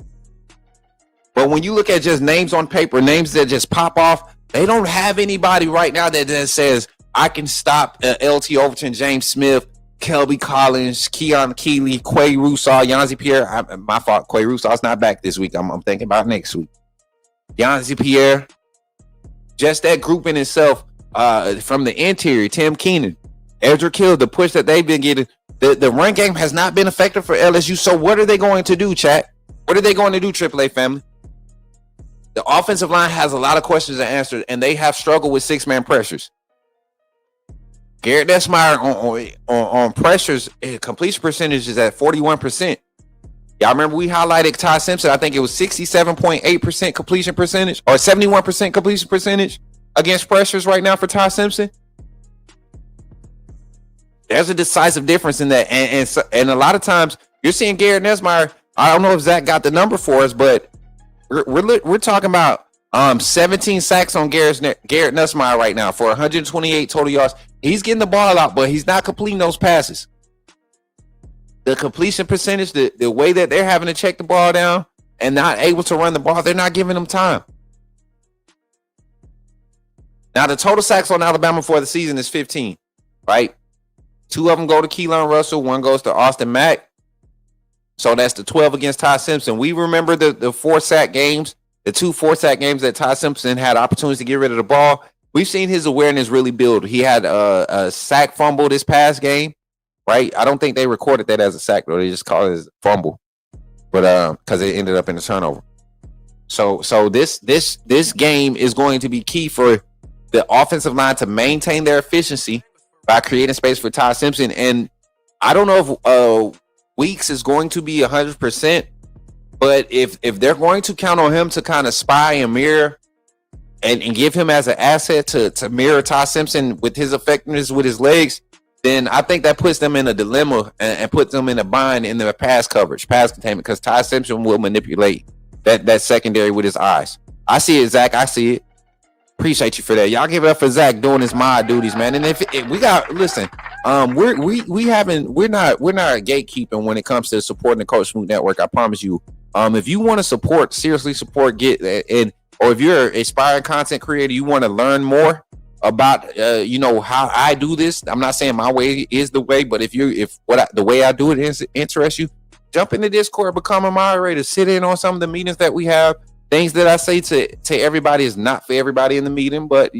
But when you look at just names on paper, names that just pop off, they don't have anybody right now that says, I can stop LT Overton, James Smith, Kelby Collins, Keon Keeley, Quay Russaw, Yanzi Pierre. My fault, Quay Russaw's not back this week. I'm thinking about next week. Yanzi Pierre. Just that group in itself, from the interior, Tim Keenan, Edric Hill, the push that they've been getting. The run game has not been effective for LSU. So what are they going to do, chat? What are they going to do, AAA family? The offensive line has a lot of questions to answer, and they have struggled with 6-man pressures. Garrett Nesmeyer on pressures, completion percentage is at 41%. Y'all remember we highlighted Ty Simpson. I think it was 67.8% completion percentage, or 71% completion percentage against pressures right now for Ty Simpson. There's a decisive difference in that, and a lot of times you're seeing Garrett Nesmeyer. I don't know if Zach got the number for us, but we're talking about 17 sacks on Garrett Nussmeier right now for 128 total yards. He's getting the ball out, but he's not completing those passes. The completion percentage, the way that they're having to check the ball down and not able to run the ball, they're not giving them time. Now, the total sacks on Alabama for the season is 15, right? 2 of them go to Keelan Russell, 1 goes to Austin Mack. So that's the 12 against Ty Simpson. We remember the 4-sack games, the 2 4-sack games that Ty Simpson had opportunities to get rid of the ball. We've seen his awareness really build. He had a sack fumble this past game, right? I don't think they recorded that as a sack, though. They just called it as a fumble, but because it ended up in a turnover. So this game is going to be key for the offensive line to maintain their efficiency by creating space for Ty Simpson. And I don't know if Weeks is going to be 100%, but if they're going to count on him to kind of spy and mirror and give him as an asset to mirror Ty Simpson with his effectiveness with his legs, then I think that puts them in a dilemma and puts them in a bind in their pass coverage, pass containment, because Ty Simpson will manipulate that secondary with his eyes. I see it, Zach. I see it. Appreciate you for that. Y'all give it up for Zach doing his mod duties, man. And if we got, listen, we're not gatekeeping when it comes to supporting the Coach Smook Network. I promise you. If you want to seriously support, or if you're an aspiring content creator, you want to learn more, about how I do this. I'm not saying my way is the way, but the way I do it interests you, jump in the Discord, become a moderator, sit in on some of the meetings that we have. Things that I say to everybody is not for everybody in the meeting, but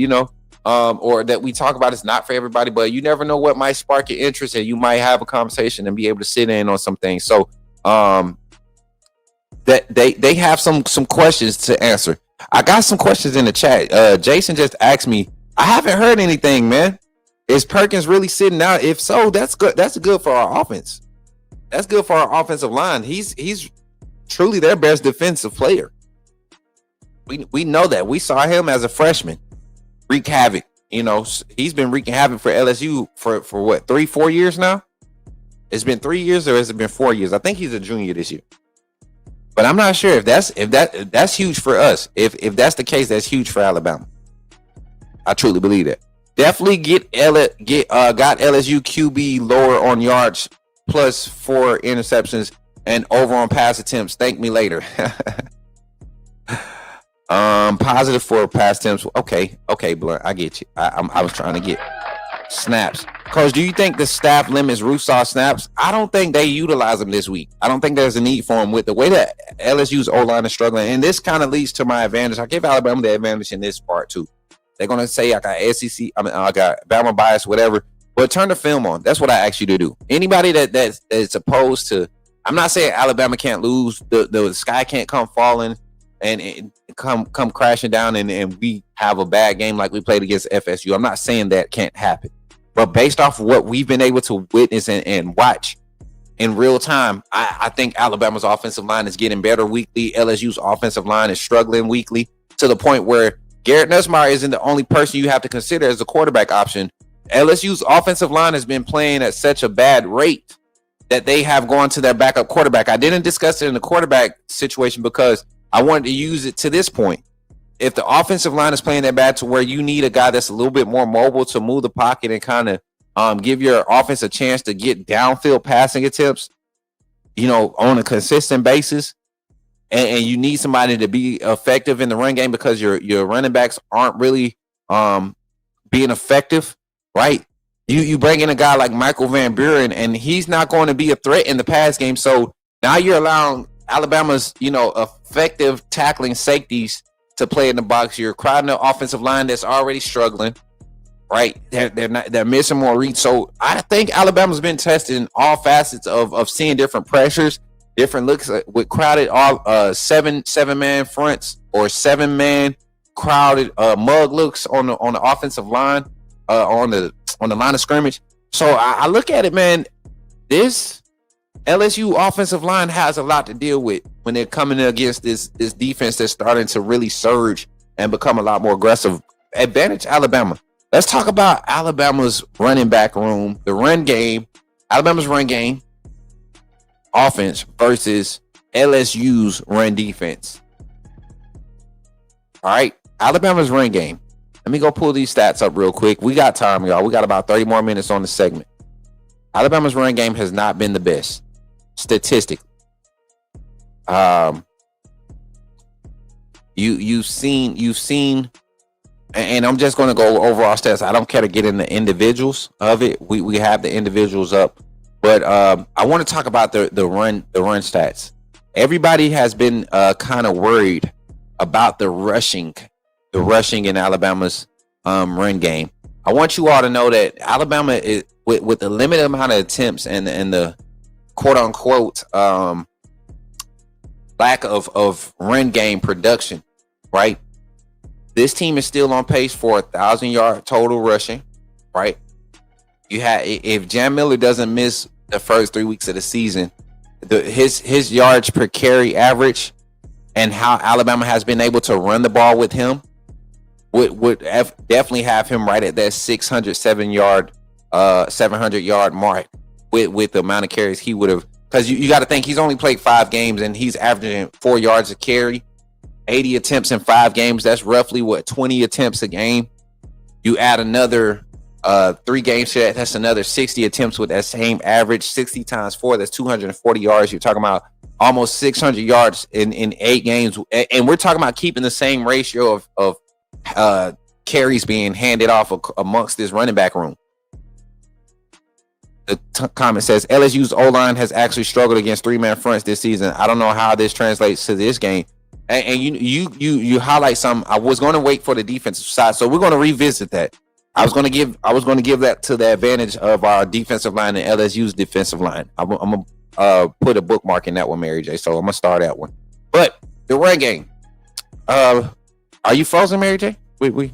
or that we talk about is not for everybody, but you never know what might spark your interest, and you might have a conversation and be able to sit in on some things. So that they have some questions to answer. I got some questions in the chat. Jason just asked me, I haven't heard anything, man. Is Perkins really sitting out? If so, that's good. That's good for our offense. That's good for our offensive line. He's truly their best defensive player. We know that. We saw him as a freshman wreak havoc. He's been wreaking havoc for LSU for what, 3-4 years now? It's been 3 years, or has it been 4 years? I think he's a junior this year. But I'm not sure if that's huge for us. If that's the case, that's huge for Alabama. I truly believe that. Definitely got LSU QB lower on yards, plus 4 interceptions, and over on pass attempts. Thank me later. Positive for pass attempts. Okay, Blunt, I get you. I was trying to get snaps. Coach, do you think the staff limits Rousseau snaps? I don't think they utilize them this week. I don't think there's a need for them with the way that LSU's O-line is struggling. And this kind of leads to my advantage. I give Alabama the advantage in this part too. They're going to say I got SEC, I got Bama bias, whatever. But turn the film on. That's what I asked you to do. Anybody that's opposed to, I'm not saying Alabama can't lose. The sky can't come falling and come crashing down and we have a bad game like we played against FSU. I'm not saying that can't happen. But based off of what we've been able to witness and watch in real time, I think Alabama's offensive line is getting better weekly. LSU's offensive line is struggling weekly to the point where Garrett Nussmeier isn't the only person you have to consider as a quarterback option. LSU's offensive line has been playing at such a bad rate that they have gone to their backup quarterback. I didn't discuss it in the quarterback situation because I wanted to use it to this point. If the offensive line is playing that bad to where you need a guy that's a little bit more mobile to move the pocket and kind of give your offense a chance to get downfield passing attempts, on a consistent basis, and you need somebody to be effective in the run game because your running backs aren't really being effective, right? You bring in a guy like Michael Van Buren, and he's not going to be a threat in the pass game. So now you're allowing Alabama's, effective tackling safeties to play in the box. You're crowding the offensive line that's already struggling, right? They're missing more reads. So I think Alabama's been testing all facets of seeing different pressures, different looks with crowded all seven-man fronts or 7-man crowded mug looks on the offensive line, on the line of scrimmage. So I look at it, man. This LSU offensive line has a lot to deal with when they're coming against this defense that's starting to really surge and become a lot more aggressive. Advantage Alabama. Let's talk about Alabama's running back room, the run game, Alabama's run game offense versus LSU's run defense. All right, Alabama's run game. Let me go pull these stats up real quick. We got time, y'all. We got about 30 more minutes on the segment. Alabama's run game has not been the best statistically. You've seen, and I'm just going to go overall stats. I don't care to get in the individuals of it. We have the individuals up, but I want to talk about the run stats. Everybody has been kind of worried about the rushing in Alabama's run game. I want you all to know that Alabama is with the limited amount of attempts and the quote unquote lack of run game production, right? This team is still on pace for 1,000-yard total rushing, right? If Jam Miller doesn't miss the first 3 weeks of the season, his yards per carry average and how Alabama has been able to run the ball with him would definitely have him right at that 700-yard mark with the amount of carries he would have. Because you got to think he's only played 5 games and he's averaging 4 yards a carry, 80 attempts in 5 games. That's roughly 20 attempts a game. You add another 3 games to that, that's another 60 attempts with that same average. 60 times 4, that's 240 yards. You're talking about almost 600 yards in 8 games. And we're talking about keeping the same ratio of carries being handed off amongst this running back room. The comment says LSU's O-line has actually struggled against 3-man fronts this season. I don't know how this translates to this game. And you highlight some. I was going to wait for the defensive side, so we're going to revisit that. I was going to give that to the advantage of our defensive line and LSU's defensive line. I'm gonna put a bookmark in that one, Mary J. So I'm gonna start that one. But the run game. Are you frozen, Mary J? What we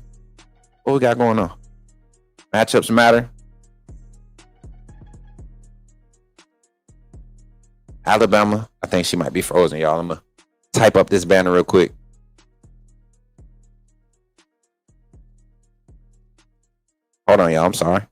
got going on? Matchups matter. Alabama. I think she might be frozen, y'all. I'm gonna type up this banner real quick. Hold on, y'all. I'm sorry.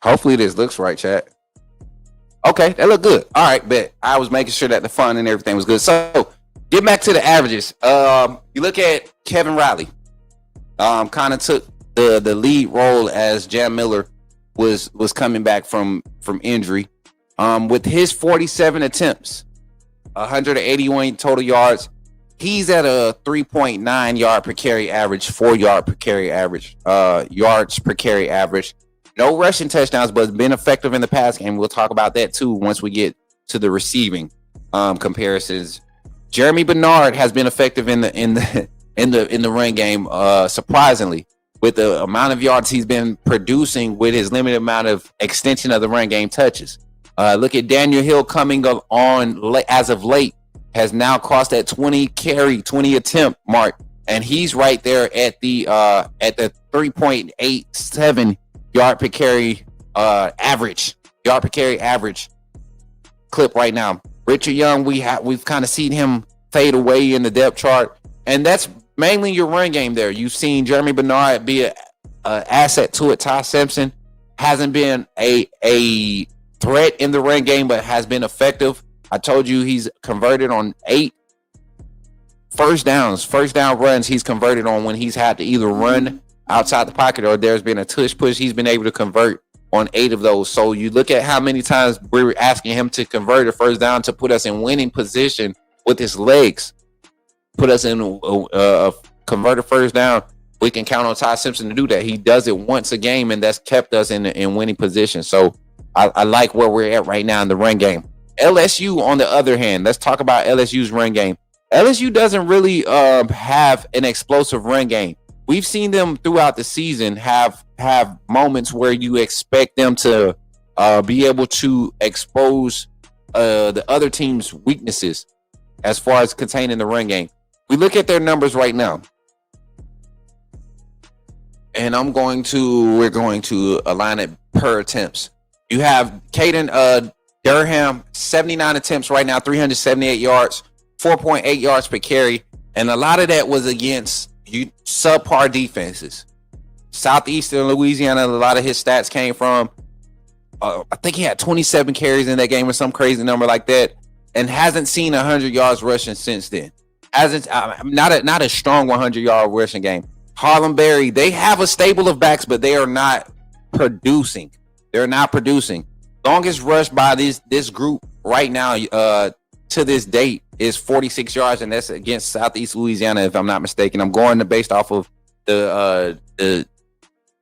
Hopefully this looks right, chat. Okay, that looked good. All right, bet. I was making sure that the fun and everything was good. So, get back to the averages. You look at Kevin Riley. Kind of took the lead role as Jam Miller was coming back from injury. With his 47 attempts, 181 total yards. He's at a 3.9 yard per carry average, 4 yard per carry average, yards per carry average. No rushing touchdowns, but been effective in the pass game. We'll talk about that too once we get to the receiving comparisons. Jeremy Bernard has been effective in the run game, surprisingly, with the amount of yards he's been producing with his limited amount of extension of the run game touches. Look at Daniel Hill coming on as of late, has now crossed that 20 attempt mark, and he's right there at the 3.87 yard per carry average clip right now. Richard Young, we've kind of seen him fade away in the depth chart, and that's mainly your run game there. You've seen Jeremy Bernard be an asset to it. Ty Simpson hasn't been a threat in the run game, but has been effective. I told you he's converted on 8 first down runs. He's converted on when he's had to either run outside the pocket or there's been a tush push. He's been able to convert on 8 of those. So you look at how many times we're asking him to convert a first down to put us in winning position with his legs, put us in convert a first down. We can count on Ty Simpson to do that. He does it once a game, and that's kept us in winning position. So I like where we're at right now in the run game. LSU, on the other hand, let's talk about LSU's run game. LSU doesn't really have an explosive run game. We've seen them throughout the season have moments where you expect them to be able to expose the other team's weaknesses as far as containing the run game. We look at their numbers right now, and we're going to align it per attempts. You have Caden Durham, 79 attempts right now, 378 yards, 4.8 yards per carry, and a lot of that was against subpar defenses. Southeastern Louisiana, a lot of his stats came from. I think he had 27 carries in that game or some crazy number like that, and hasn't seen 100 yards rushing since then. Not a strong 100-yard rushing game. Harlem Berry, they have a stable of backs, but they are not producing. They're not producing. Longest rush by this group right now to this date is 46 yards, and that's against Southeast Louisiana, if I'm not mistaken. I'm going based off of the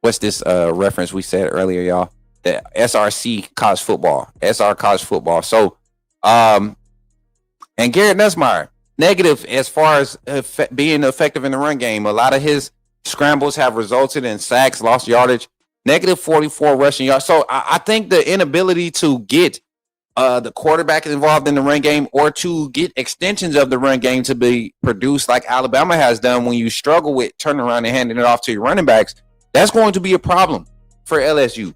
what's this reference we said earlier, y'all? The SRC college football, SR college football. So, and Garrett Nussmeier, negative as far as being effective in the run game. A lot of his scrambles have resulted in sacks, lost yardage, negative 44 rushing yards. So I think the inability to get the quarterback involved in the run game or to get extensions of the run game to be produced like Alabama has done when you struggle with turning around and handing it off to your running backs, that's going to be a problem for LSU.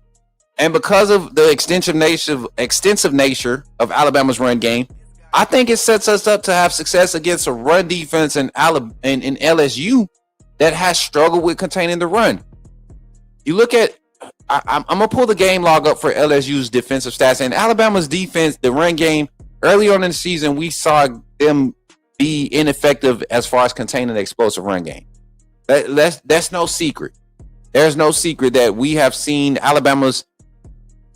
And because of the extensive nature of Alabama's run game, I think it sets us up to have success against a run defense in LSU that has struggled with containing the run. You look at I'm gonna pull the game log up for LSU's defensive stats, and Alabama's defense, the run game. Early on in the season, we saw them be ineffective as far as containing the explosive run game. That's no secret. There's no secret that we have seen Alabama's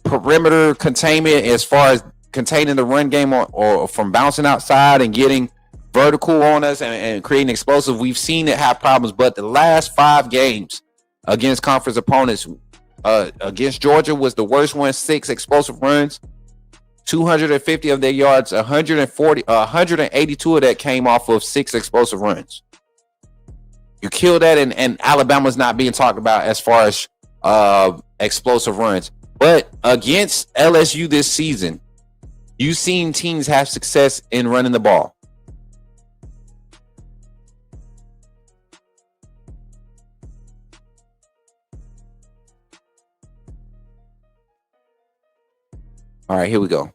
perimeter containment as far as containing the run game or from bouncing outside and getting vertical on us and creating explosive. We've seen it have problems, but the last 5 games against conference opponents, against Georgia was the worst one, 6 explosive runs, 250 of their yards, 182 of that came off of 6 explosive runs. You kill that, and Alabama's not being talked about as far as explosive runs. But against LSU this season, you've seen teams have success in running the ball. All right, here we go.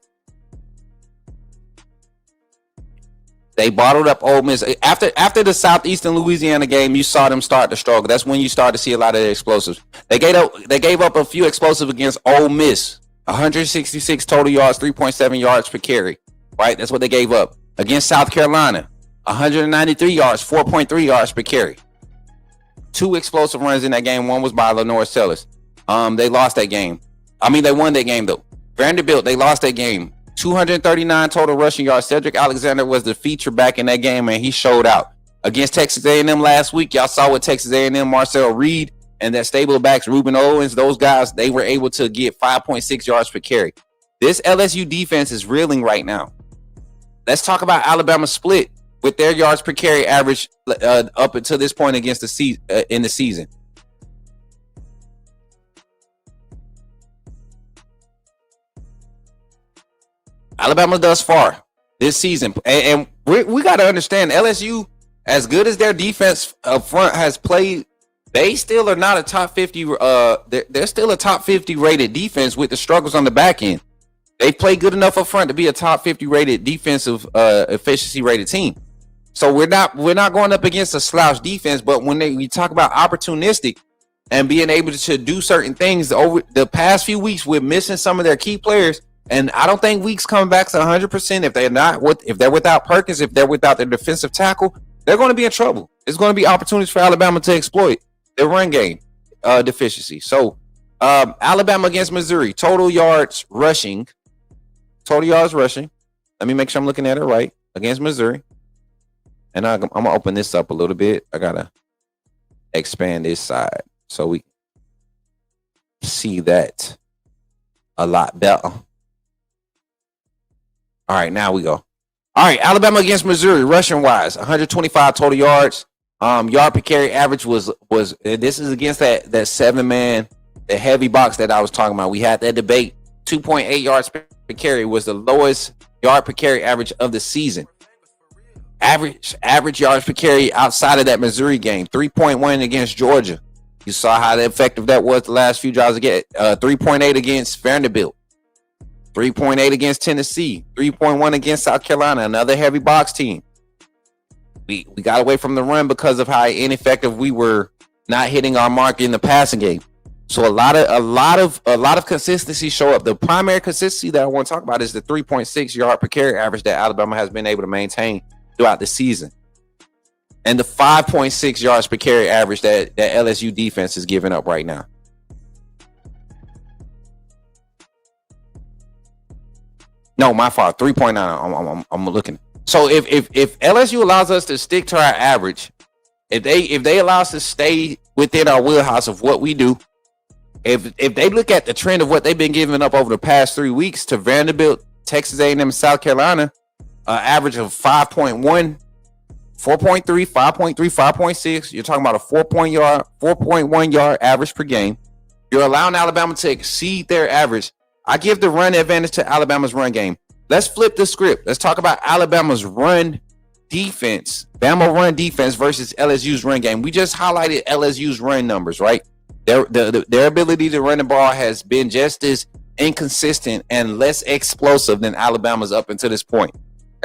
They bottled up Ole Miss. After the Southeastern Louisiana game, you saw them start to struggle. That's when you start to see a lot of the explosives. They gave up a few explosives against Ole Miss. 166 total yards, 3.7 yards per carry. Right? That's what they gave up. Against South Carolina, 193 yards, 4.3 yards per carry. 2 explosive runs in that game. One was by Lenore Sellers. They lost that game. They won that game, though. Vanderbilt, they lost that game. 239 total rushing yards. Cedric Alexander was the feature back in that game, and he showed out. Against Texas A&M last week, y'all saw what Texas A&M, Marcel Reed, and that stable backs, Ruben Owens, those guys, they were able to get 5.6 yards per carry. This LSU defense is reeling right now. Let's talk about Alabama's split with their yards per carry average up until this point against in the season. Alabama thus far this season, and we got to understand LSU, as good as their defense up front has played, they still are not a top 50. They're still a top 50 rated defense with the struggles on the back end. They play good enough up front to be a top 50 rated defensive efficiency rated team. So we're not going up against a slouch defense, but when we talk about opportunistic and being able to do certain things over the past few weeks, we're missing some of their key players. And I don't think Weeks coming back to 100%. If they're without Perkins, if they're without their defensive tackle, they're going to be in trouble. There's going to be opportunities for Alabama to exploit their run game deficiency. So Alabama against Missouri, total yards rushing. Let me make sure I'm looking at it right. Against Missouri. And I'm going to open this up a little bit. I got to expand this side so we see that a lot better. All right, now we go. All right, Alabama against Missouri, rushing wise, 125 total yards. Yard per carry average was this is against that 7-man, the heavy box that I was talking about. We had that debate. 2.8 yards per carry was the lowest yard per carry average of the season. Average yards per carry outside of that Missouri game, 3.1 against Georgia. You saw how effective that was the last few drives again. 3.8 against Vanderbilt. 3.8 against Tennessee, 3.1 against South Carolina, another heavy box team. We got away from the run because of how ineffective we were not hitting our mark in the passing game. So a lot of consistency show up. The primary consistency that I want to talk about is the 3.6 yard per carry average that Alabama has been able to maintain throughout the season, and the 5.6 yards per carry average that LSU defense is giving up right now. No, my fault. 3.9. I'm looking. So if LSU allows us to stick to our average, if they allow us to stay within our wheelhouse of what we do, if they look at the trend of what they've been giving up over the past 3 weeks to Vanderbilt, Texas A&M, South Carolina, average of 5.1, 4.3, 5.3, 5.6. You're talking about a 4.1 yard average per game. You're allowing Alabama to exceed their average. I give the run advantage to Alabama's run game. Let's flip the script. Let's talk about Alabama's run defense, Bama run defense versus LSU's run game. We just highlighted LSU's run numbers, right? Their ability to run the ball has been just as inconsistent and less explosive than Alabama's up until this point,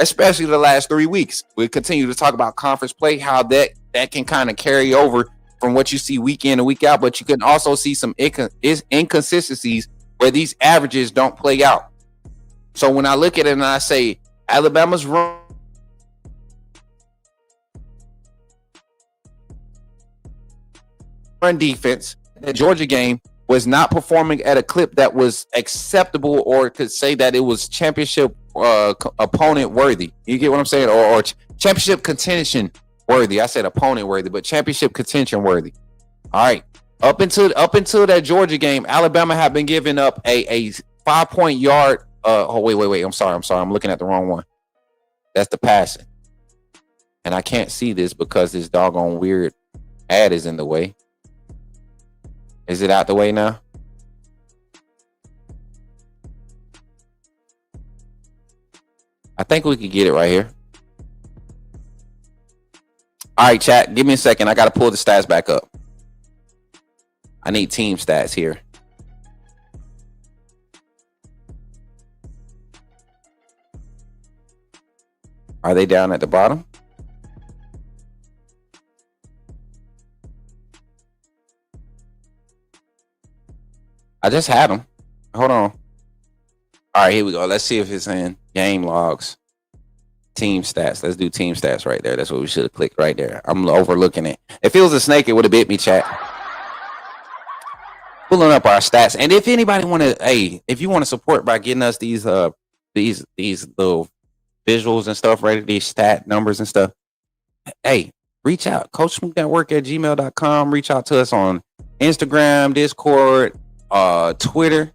especially the last 3 weeks. We continue to talk about conference play, how that can kind of carry over from what you see week in and week out, but you can also see some inconsistencies where these averages don't play out. So when I look at it and I say Alabama's run defense, the Georgia game was not performing at a clip that was acceptable or could say that it was championship opponent worthy. You get what I'm saying? Or championship contention worthy. I said opponent worthy, but championship contention worthy. All right. Up until that Georgia game, Alabama had been giving up a 5-point yard. Wait. I'm sorry. I'm looking at the wrong one. That's the passing. And I can't see this because this doggone weird ad is in the way. Is it out the way now? I think we could get it right here. All right, chat. Give me a second. I got to pull the stats back up. I need team stats here. Are they down at the bottom? I just had them. Hold on. All right, here we go. Let's see if it's in game logs. Team stats. Let's do team stats right there. That's what we should have clicked right there. I'm overlooking it. If it was a snake, it would have bit me, chat. Pulling up our stats. And if anybody want to, if you want to support by getting us these little visuals and stuff, right? These stat numbers and stuff. Reach out. CoachSmookNetwork@gmail.com. Reach out to us on Instagram, Discord, Twitter.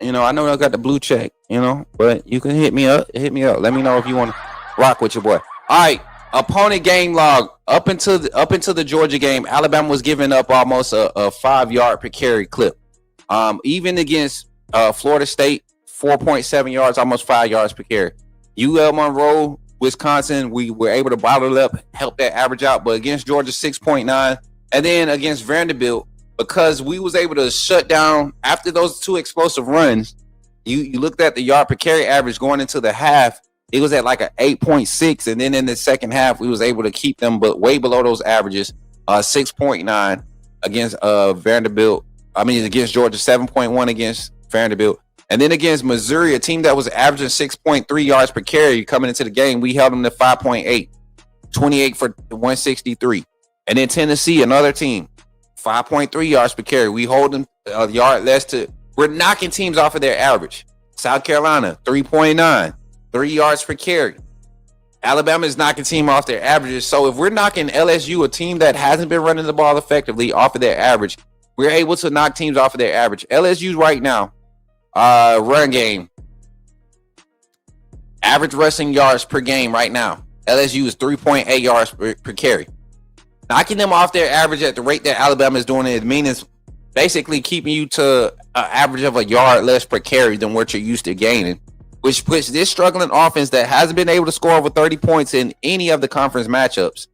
I know I got the blue check, but you can hit me up. Let me know if you want to rock with your boy. All right, opponent game log up until the Georgia game. Alabama was giving up almost a 5-yard per carry clip. Even against Florida State, 4.7 yards, almost 5 yards per carry. UL Monroe, Wisconsin, we were able to bottle up, help that average out. But against Georgia, 6.9, and then against Vanderbilt, because we was able to shut down after those two explosive runs. You looked at the yard per carry average going into the half. It was at like a 8.6, and then in the second half, we was able to keep them but way below those averages. 6.9 against Vanderbilt. Against Georgia, 7.1 against Vanderbilt, and then against Missouri, a team that was averaging 6.3 yards per carry coming into the game, we held them to 5.8, 28 for 163, and then Tennessee, another team. 5.3 yards per carry. We hold them a yard less to. We're knocking teams off of their average. South Carolina, 3.9, 3 yards per carry. Alabama is knocking team off their averages. So if we're knocking LSU, a team that hasn't been running the ball effectively, off of their average, we're able to knock teams off of their average. LSU right now, run game, average rushing yards per game right now. LSU is 3.8 yards per carry. Knocking them off their average at the rate that Alabama is doing it means basically keeping you to an average of a yard less per carry than what you're used to gaining, which puts this struggling offense that hasn't been able to score over 30 points in any of the conference matchups.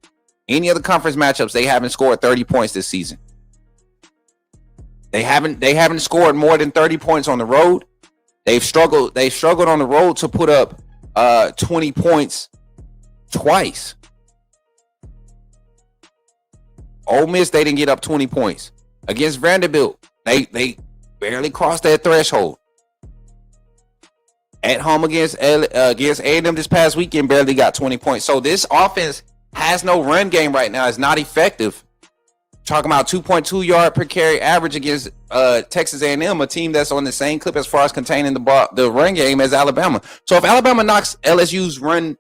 They haven't scored 30 points this season. They haven't scored more than 30 points on the road. They've struggled on the road to put up 20 points twice. Ole Miss, they didn't get up 20 points. Against Vanderbilt, they barely crossed that threshold. At home against A&M this past weekend, barely got 20 points. So this offense has no run game right now. It's not effective. Talking about 2.2 yard per carry average against Texas A&M, a team that's on the same clip as far as containing the run game as Alabama. So if Alabama knocks LSU's run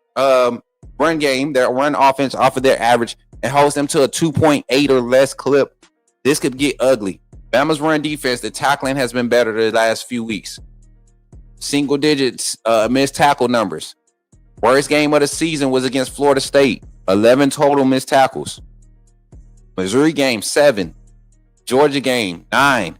game, their run offense off of their average, and holds them to a 2.8 or less clip, this could get ugly. Bama's run defense, the tackling has been better the last few weeks. Single digits missed tackle numbers. Worst game of the season was against Florida State. 11 total missed tackles. Missouri game, 7. Georgia game, 9.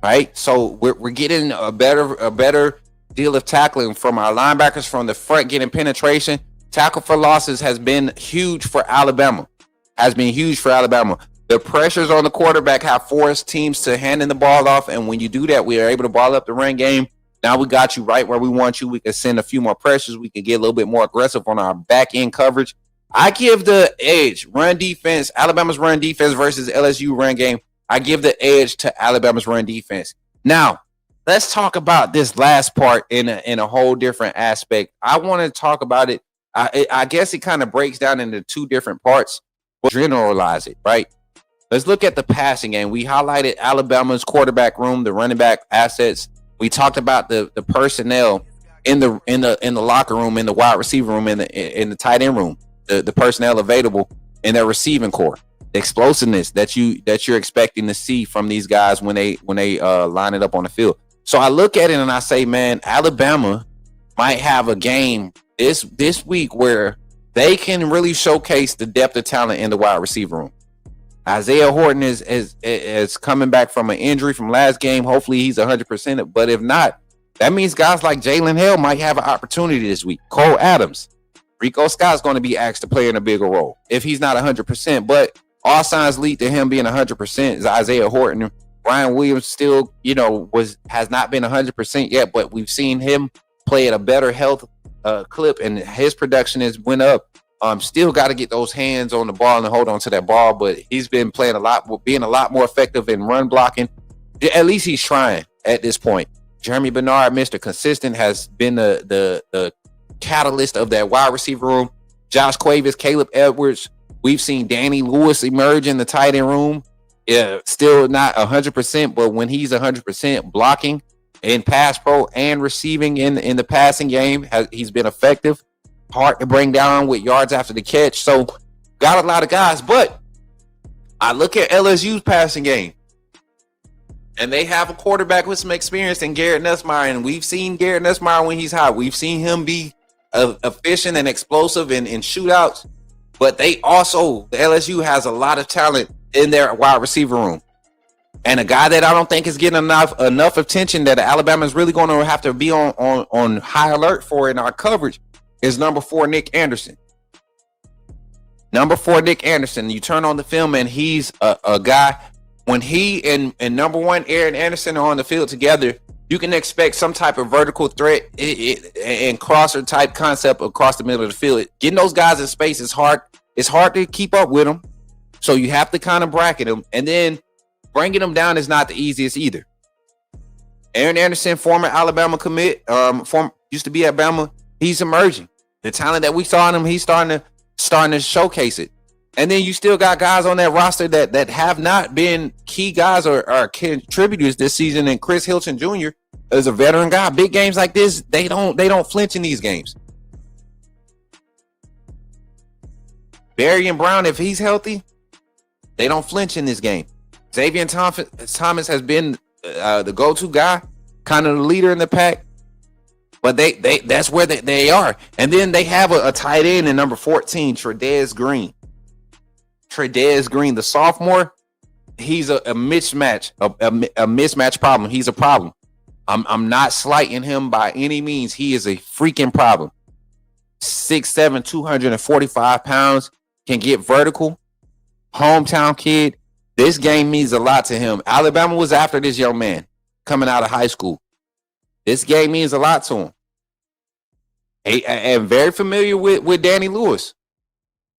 Right? So we're getting a better deal of tackling from our linebackers from the front, getting penetration. Tackle for losses has been huge for Alabama. The pressures on the quarterback have forced teams to handing the ball off, and when you do that, we are able to ball up the run game. Now we got you right where we want you. We can send a few more pressures. We can get a little bit more aggressive on our back end coverage. I give the edge run defense, Alabama's run defense versus LSU run game. I give the edge to Alabama's run defense. Now, let's talk about this last part in a whole different aspect. I want to talk about it. I guess it kind of breaks down into two different parts. We'll generalize it, right? Let's look at the passing game. We highlighted Alabama's quarterback room, the running back assets. We talked about the personnel in the locker room, in the wide receiver room, in the tight end room, the personnel available in their receiving core, the explosiveness that you're expecting to see from these guys when they line it up on the field. So I look at it and I say, man, Alabama might have a game this week where they can really showcase the depth of talent in the wide receiver room. Isaiah Horton is coming back from an injury from last game. Hopefully he's 100%. But if not, that means guys like Jalen Hill might have an opportunity this week. Cole Adams, Rico Scott's going to be asked to play in a bigger role if he's not 100%. But all signs lead to him being 100%. Is Isaiah Horton. Brian Williams still, has not been 100% yet, but we've seen him play at a better health clip, and his production has went up. Still got to get those hands on the ball and hold on to that ball, but he's been playing being a lot more effective in run blocking. At least he's trying at this point. Jeremy Bernard, Mr. Consistent, has been the catalyst of that wide receiver room. Josh Cuevas, Caleb Edwards. We've seen Danny Lewis emerge in the tight end room. Yeah, still not 100%, but when he's 100% blocking in pass pro and receiving in the passing game, he's been effective. Hard to bring down with yards after the catch. So got a lot of guys, but I look at LSU's passing game, and they have a quarterback with some experience in Garrett Nussmeier, and we've seen Garrett Nussmeier when he's hot. We've seen him be efficient and explosive in shootouts, but the LSU has a lot of talent in their wide receiver room. And a guy that I don't think is getting enough attention that Alabama is really going to have to be on high alert for in our coverage is number 4, Nick Anderson. Number 4, Nick Anderson. You turn on the film and he's a guy, when he and number 1, Aaron Anderson are on the field together, you can expect some type of vertical threat and crosser type concept across the middle of the field. Getting those guys in space is hard. It's hard to keep up with them. So you have to kind of bracket them. And then bringing them down is not the easiest either. Aaron Anderson, former Alabama commit, used to be at Bama. He's emerging. The talent that we saw in him, he's starting to showcase it. And then you still got guys on that roster that have not been key guys or contributors this season. And Chris Hilton Jr. is a veteran guy. Big games like this, they don't flinch in these games. Barry and Brown, if he's healthy, they don't flinch in this game. Xavier Thomas has been the go-to guy, kind of the leader in the pack. But that's where they are. And then they have a tight end in number 14, Tredez Green. Tredez Green, the sophomore, he's a mismatch, a mismatch problem. He's a problem. I'm not slighting him by any means. He is a freaking problem. 6'7", 245 pounds, can get vertical. Hometown kid. This game means a lot to him. Alabama was after this young man coming out of high school. This game means a lot to him. And very familiar with Danny Lewis,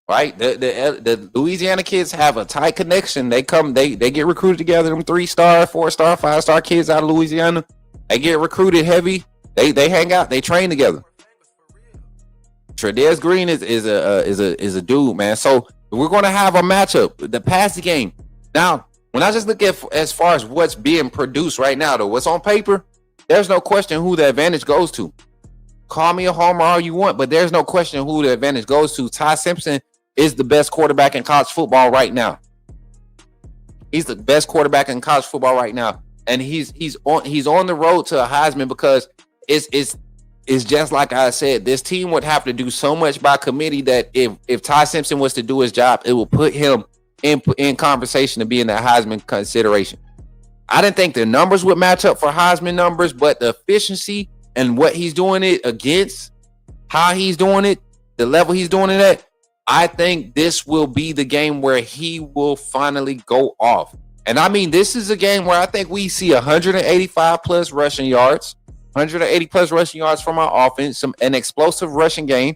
right? The Louisiana kids have a tight connection. They get recruited together. Them 3-star, 4-star, 5-star kids out of Louisiana. They get recruited heavy. They hang out. They train together. Tredez Green is a dude, man. So we're going to have a matchup. The passing game. Now, when I just look at as far as what's being produced right now, though, what's on paper, there's no question who the advantage goes to. Call me a homer all you want, but there's no question who the advantage goes to. Ty Simpson is the best quarterback in college football right now. He's the best quarterback in college football right now, and he's on the road to a Heisman because it's just like I said. This team would have to do so much by committee that if Ty Simpson was to do his job, it will put him in conversation to be in that Heisman consideration. I didn't think the numbers would match up for Heisman numbers, but the efficiency and what he's doing it against, how he's doing it, the level he's doing it at, I think this will be the game where he will finally go off. And I mean, this is a game where I think we see 185 plus rushing yards, 180 plus rushing yards from our offense, an explosive rushing game.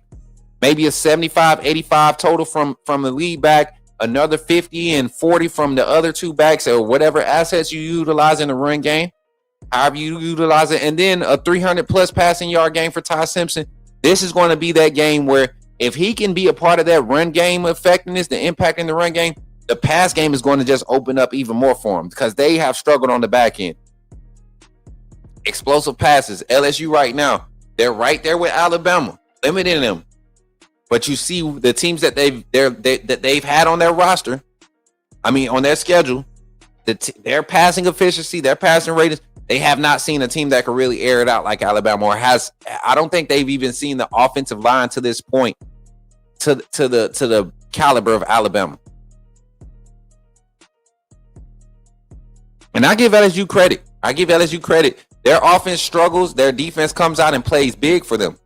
maybe a 75, 85 total from the lead back, another 50 and 40 from the other two backs, or whatever assets you utilize in the run game, however you utilize it, and then a 300 plus passing yard game for Ty Simpson. This is going to be that game where if he can be a part of that run game effectiveness, the impact in the run game, the pass game is going to just open up even more for him because they have struggled on the back end. Explosive passes. LSU right now, they're right there with Alabama, limiting them. But you see the teams that they've had on their roster, on their schedule, their passing efficiency, their passing ratings, they have not seen a team that can really air it out like Alabama, or I don't think they've even seen the offensive line to this point to the caliber of Alabama. And I give LSU credit. Their offense struggles. Their defense comes out and plays big for them.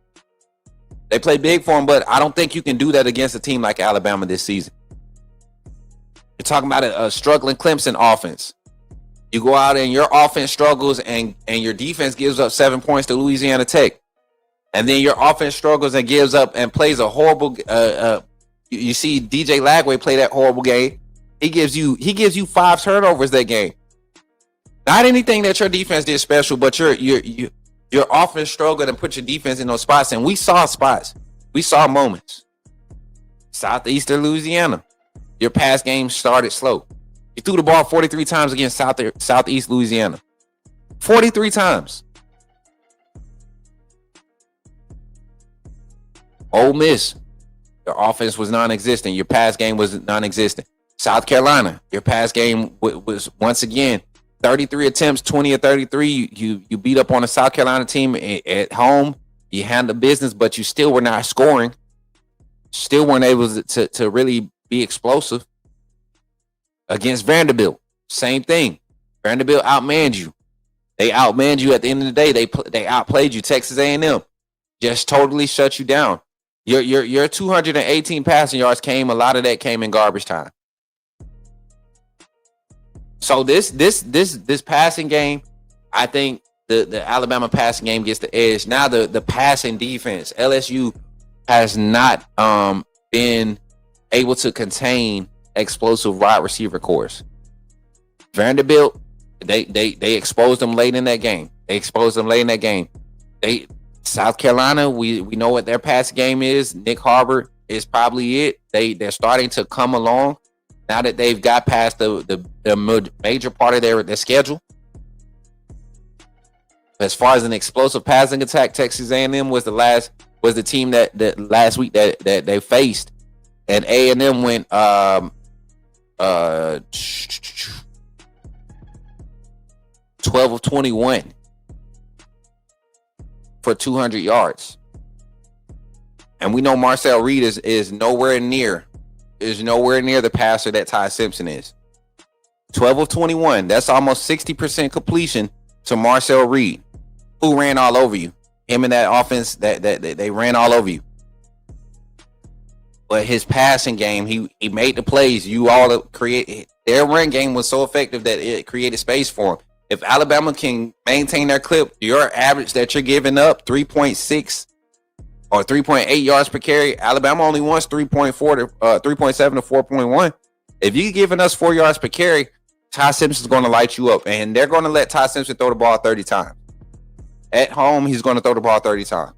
They play big for them, but I don't think you can do that against a team like Alabama this season. You're talking about a struggling Clemson offense. You go out and your offense struggles and your defense gives up 7 points to Louisiana Tech. And then your offense struggles and gives up and plays a horrible you see DJ Lagway play that horrible game. He gives you 5 turnovers that game. Not anything that your defense did special, but your offense struggled and put your defense in those spots. And we saw spots. We saw moments. Southeastern Louisiana. Your pass game started slow. You threw the ball 43 times against Southeast Louisiana. 43 times. Ole Miss, your offense was non-existent. Your pass game was non-existent. South Carolina, your pass game was once again 33 attempts, 20 or 33. You beat up on a South Carolina team at home. You handled business, but you still were not scoring. Still weren't able to really be explosive. Against Vanderbilt, same thing. Vanderbilt outmanned you. They outmanned you at the end of the day. They outplayed you. Texas A&M just totally shut you down. Your 218 passing yards a lot of that came in garbage time. So this passing game, I think the Alabama passing game gets the edge. Now the passing defense, LSU has not been able to contain explosive wide receiver course. Vanderbilt, they exposed them late in that game. South Carolina, we know what their pass game is. Nick Harbert is probably it. They're starting to come along now that they've got past the major part of their schedule. As far as an explosive passing attack, Texas A&M was the team that last week that they faced, and A&M went 12 of 21 for 200 yards. And we know Marcel Reed is nowhere near the passer that Ty Simpson is. 12 of 21. That's almost 60% completion to Marcel Reed, who ran all over you. Him and that offense that they ran all over you. But his passing game, he made the plays. You all create. Their run game was so effective that it created space for him. If Alabama can maintain their clip, your average that you're giving up 3.6 or 3.8 yards per carry. Alabama only wants 3.4 to 3.7 to 4.1. If you're giving us 4 yards per carry, Ty Simpson's going to light you up, and they're going to let Ty Simpson throw the ball 30 times. At home, he's going to throw the ball 30 times.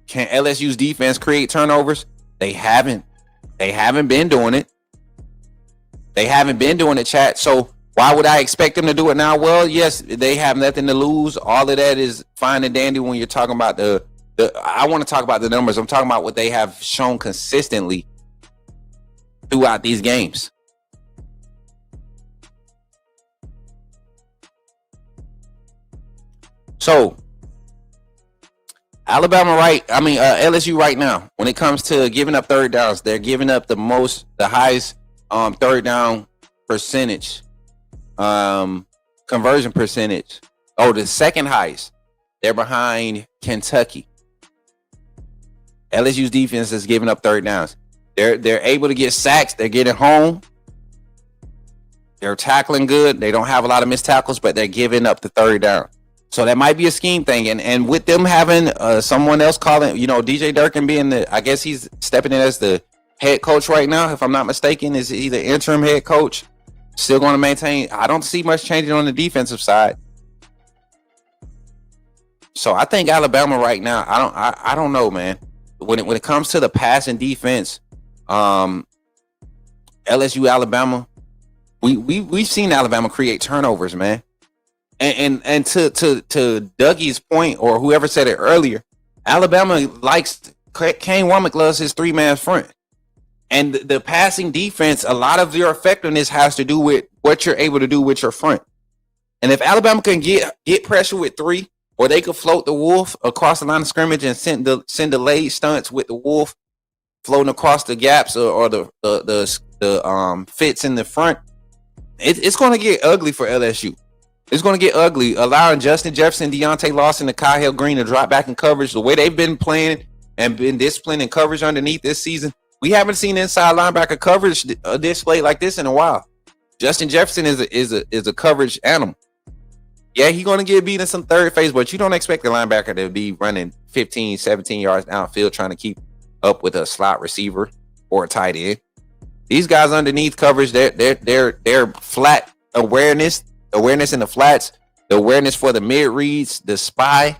Can LSU's defense create turnovers? They haven't been doing it. Chat. So why would I expect them to do it now? Well, yes, they have nothing to lose. All of that is fine and dandy when you're talking about I want to talk about the numbers. I'm talking about what they have shown consistently throughout these games. So LSU right now, when it comes to giving up third downs, they're giving up the highest third down percentage, conversion percentage. Oh, the second highest. They're behind Kentucky. LSU's defense is giving up third downs. They're able to get sacks. They're getting home. They're tackling good. They don't have a lot of missed tackles, but they're giving up the third down. So that might be a scheme thing. And with them having someone else calling, DJ Durkin being I guess he's stepping in as the head coach right now, if I'm not mistaken, is he the interim head coach? Still going to maintain. I don't see much changing on the defensive side. So I think Alabama right now, I don't know, man. When it comes to the passing defense, LSU, Alabama, we've seen Alabama create turnovers, man. And to Dougie's point, or whoever said it earlier, Alabama likes Kane Womack loves his 3-man front. And the passing defense, a lot of your effectiveness has to do with what you're able to do with your front. And if Alabama can get pressure with 3, or they could float the Wolf across the line of scrimmage and send delayed stunts with the Wolf floating across the gaps or the fits in the front, it's going to get ugly for LSU. It's going to get ugly, allowing Justin Jefferson, Deontay Lawson, and Kyle Green to drop back in coverage the way they've been playing and been disciplined in coverage underneath this season. We haven't seen inside linebacker coverage displayed like this in a while. Justin Jefferson is a coverage animal. Yeah, he's going to get beat in some third phase, but you don't expect the linebacker to be running 15, 17 yards downfield trying to keep up with a slot receiver or a tight end. These guys underneath coverage, they're flat awareness in the flats, the awareness for the mid reads, the spy,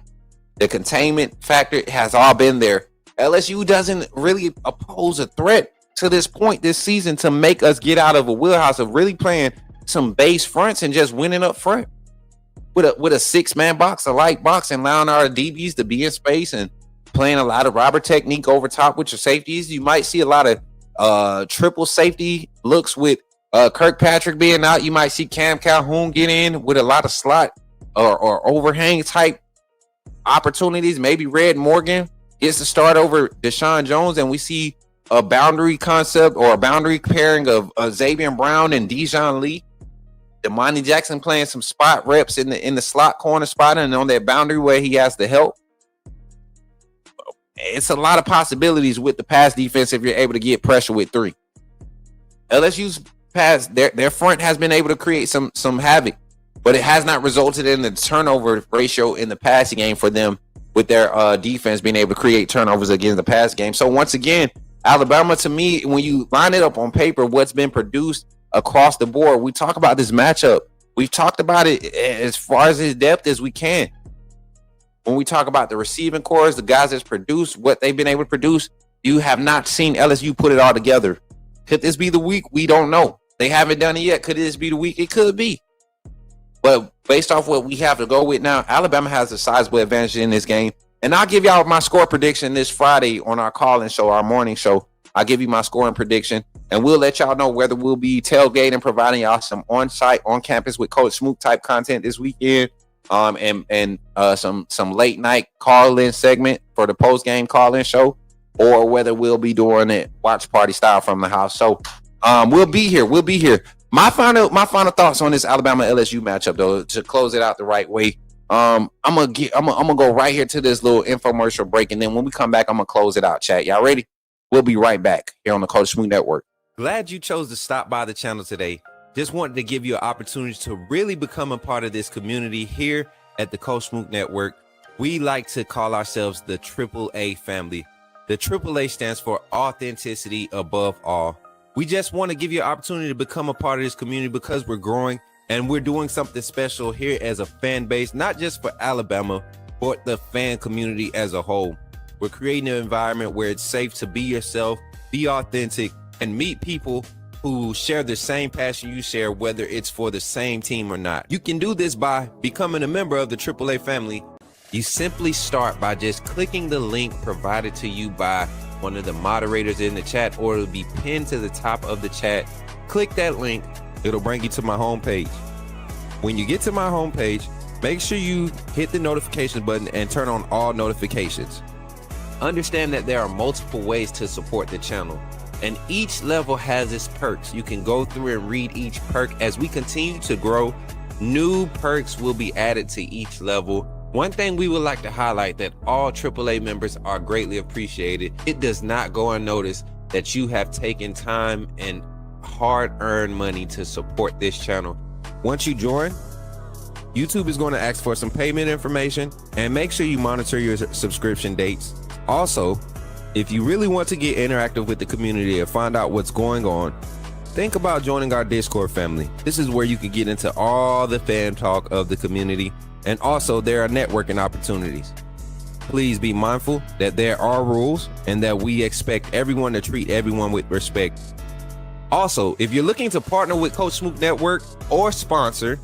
the containment factor has all been there. LSU doesn't really pose a threat to this point this season to make us get out of a wheelhouse of really playing some base fronts and just winning up front with a 6-man box, a light box, and allowing our DBs to be in space and playing a lot of robber technique over top with your safeties. You might see a lot of triple safety looks with Kirkpatrick being out. You might see Cam Calhoun get in with a lot of slot or overhang type opportunities. Maybe Red Morgan gets to start over Deshaun Jones, and we see a boundary concept or a boundary pairing of Xavier Brown and Dijon Lee. Damani Jackson playing some spot reps in the slot corner spot and on that boundary where he has to help. It's a lot of possibilities with the pass defense if you're able to get pressure with 3. LSU's pass, their front has been able to create some havoc, but it has not resulted in the turnover ratio in the passing game for them, with their defense being able to create turnovers against the pass game. So once again, Alabama, to me, when you line it up on paper, what's been produced across the board, we talk about this matchup. We've talked about it as far as its depth as we can. When we talk about the receiving cores, the guys that's produced, what they've been able to produce, you have not seen LSU put it all together. Could this be the week? We don't know. They haven't done it yet. Could this be the week? It could be. But based off what we have to go with now, Alabama has a sizable advantage in this game. And I'll give y'all my score prediction this Friday on our call-in show, our morning show. I'll give you my scoring prediction, and we'll let y'all know whether we'll be tailgating, providing y'all some on-site, on-campus with Coach Smook type content this weekend, and some late-night call-in segment for the post-game call-in show, or whether we'll be doing it watch party style from the house. So we'll be here. My final thoughts on this Alabama LSU matchup, though, to close it out the right way. I'm gonna go right here to this little infomercial break, and then when we come back, I'm gonna close it out. Chat, y'all ready? We'll be right back here on the Coach Smook Network. Glad you chose to stop by the channel today. Just wanted to give you an opportunity to really become a part of this community here at the Coach Smook Network. We like to call ourselves the AAA family. The AAA stands for authenticity above all. We just want to give you an opportunity to become a part of this community because we're growing and we're doing something special here as a fan base, not just for Alabama, but the fan community as a whole. We're creating an environment where it's safe to be yourself, be authentic, and meet people who share the same passion you share, whether it's for the same team or not. You can do this by becoming a member of the AAA family. You simply start by just clicking the link provided to you by one of the moderators in the chat, or it'll be pinned to the top of the chat. Click that link. It'll bring you to my homepage. When you get to my homepage, make sure you hit the notification button and turn on all notifications. Understand that there are multiple ways to support the channel, and each level has its perks. You can go through and read each perk. As we continue to grow, new perks will be added to each level. One thing we would like to highlight that all AAA members are greatly appreciated. It does not go unnoticed that you have taken time and hard-earned money to support this channel. Once you join, YouTube is going to ask for some payment information, and make sure you monitor your subscription dates. Also, if you really want to get interactive with the community and find out what's going on, think about joining our Discord family. This is where you can get into all the fan talk of the community, and also there are networking opportunities. Please be mindful that there are rules and that we expect everyone to treat everyone with respect. Also, if you're looking to partner with Coach Smook Network or sponsor,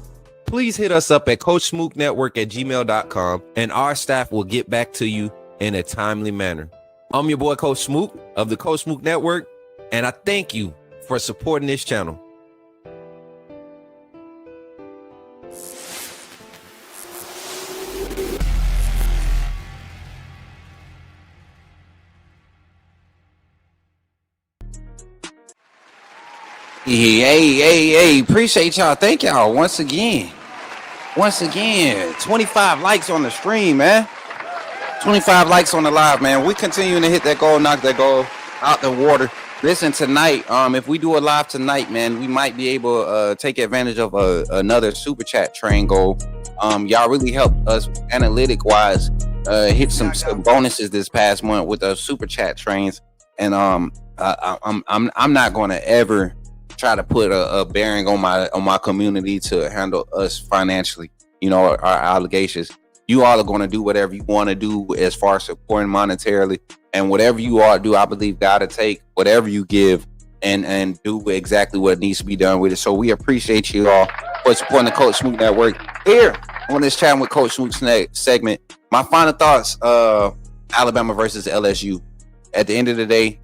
please hit us up at coachsmooknetwork@gmail.com, and our staff will get back to you in a timely manner. I'm your boy, Coach Smook of the Coach Smook Network, and I thank you for supporting this channel. Hey, appreciate y'all. Thank y'all once again. 25 likes on the stream, man. 25 likes on the live, man. We continuing to hit that goal, knock that goal out the water. Listen, tonight, if we do a live tonight, man, we might be able to take advantage of another super chat train goal. Y'all really helped us analytic wise hit some bonuses this past month with the super chat trains, and I'm not going to ever try to put a bearing on my community to handle us financially, our obligations. You all are going to do whatever you want to do as far as supporting monetarily, and whatever you all do, I believe God will take whatever you give and do exactly what needs to be done with it. So we appreciate you all for supporting the Coach Smook Network here on this Chattin with Coach Smook segment. My final thoughts: Alabama versus LSU. At the end of the day,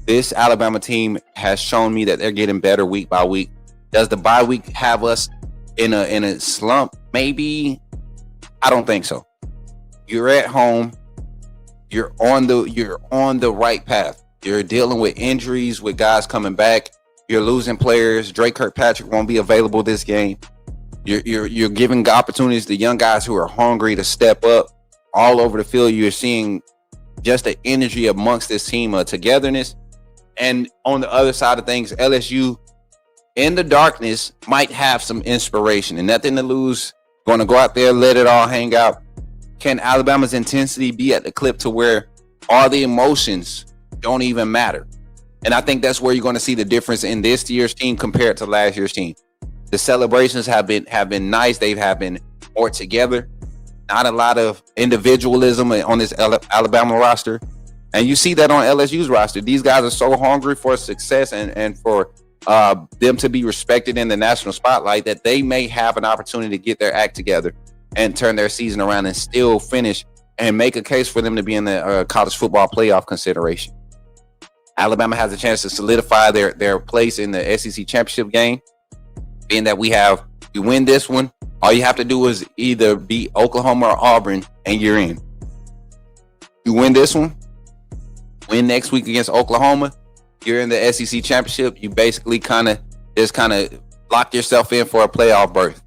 this Alabama team has shown me that they're getting better week by week. Does the bye week have us in a slump? Maybe. I don't think so. You're at home. You're on the right path. You're dealing with injuries, with guys coming back. You're losing players. Drake Kirkpatrick won't be available this game. You're giving opportunities to young guys who are hungry to step up all over the field. You're seeing just the energy amongst this team, togetherness. And on the other side of things, LSU in the darkness might have some inspiration and nothing to lose. Going to go out there, let it all hang out. Can Alabama's intensity be at the clip to where all the emotions don't even matter? And I think that's where you're going to see the difference in this year's team compared to last year's team. The celebrations have been nice. They have been more together. Not a lot of individualism on this Alabama roster. And you see that on LSU's roster. These guys are so hungry for success and for them to be respected in the national spotlight that they may have an opportunity to get their act together and turn their season around and still finish and make a case for them to be in the college football playoff consideration. Alabama has a chance to solidify their place in the SEC championship game. Being that we win this one, all you have to do is either beat Oklahoma or Auburn and you're in. You win this one, win next week against Oklahoma, you're in the SEC championship. You basically kind of lock yourself in for a playoff berth.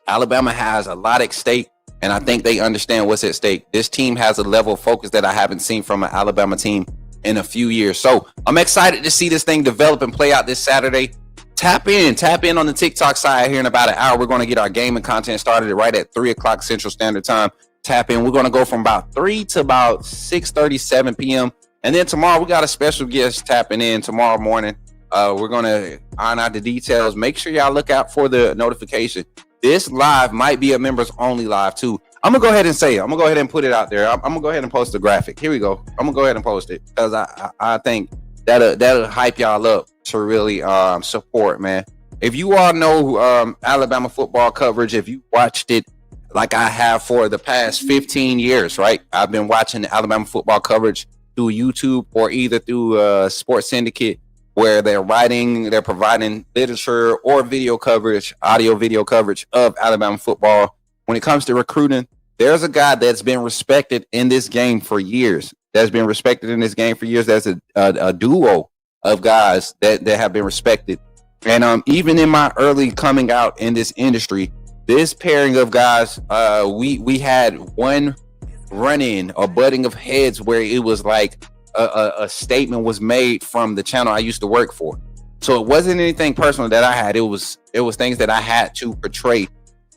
Alabama has a lot at stake, and I think they understand what's at stake. This team has a level of focus that I haven't seen from an Alabama team in a few years. So I'm excited to see this thing develop and play out this Saturday. Tap in on the TikTok side here in about an hour. We're going to get our gaming content started right at 3 o'clock Central Standard Time. Tap in. We're going to go from about 3 to about 6:37 p.m. And then tomorrow, we got a special guest tapping in tomorrow morning. We're going to iron out the details. Make sure y'all look out for the notification. This live might be a members only live too. I'm going to go ahead and say it. I'm going to go ahead and put it out there. I'm going to go ahead and post the graphic. Here we go. I'm going to go ahead and post it because I think that'll hype y'all up to really support, man. If you all know Alabama football coverage, if you watched it like I have for the past 15 years, right? I've been watching the Alabama football coverage through YouTube or either through Sports Syndicate, where they're providing literature or video coverage, audio video coverage of Alabama football. When it comes to recruiting, there's a guy that's been respected in this game for years. There's a duo of guys that have been respected. And even in my early coming out in this industry, this pairing of guys, we had one run-in or butting of heads where it was like a statement was made from the channel I used to work for. So it wasn't anything personal that I had. It was things that I had to portray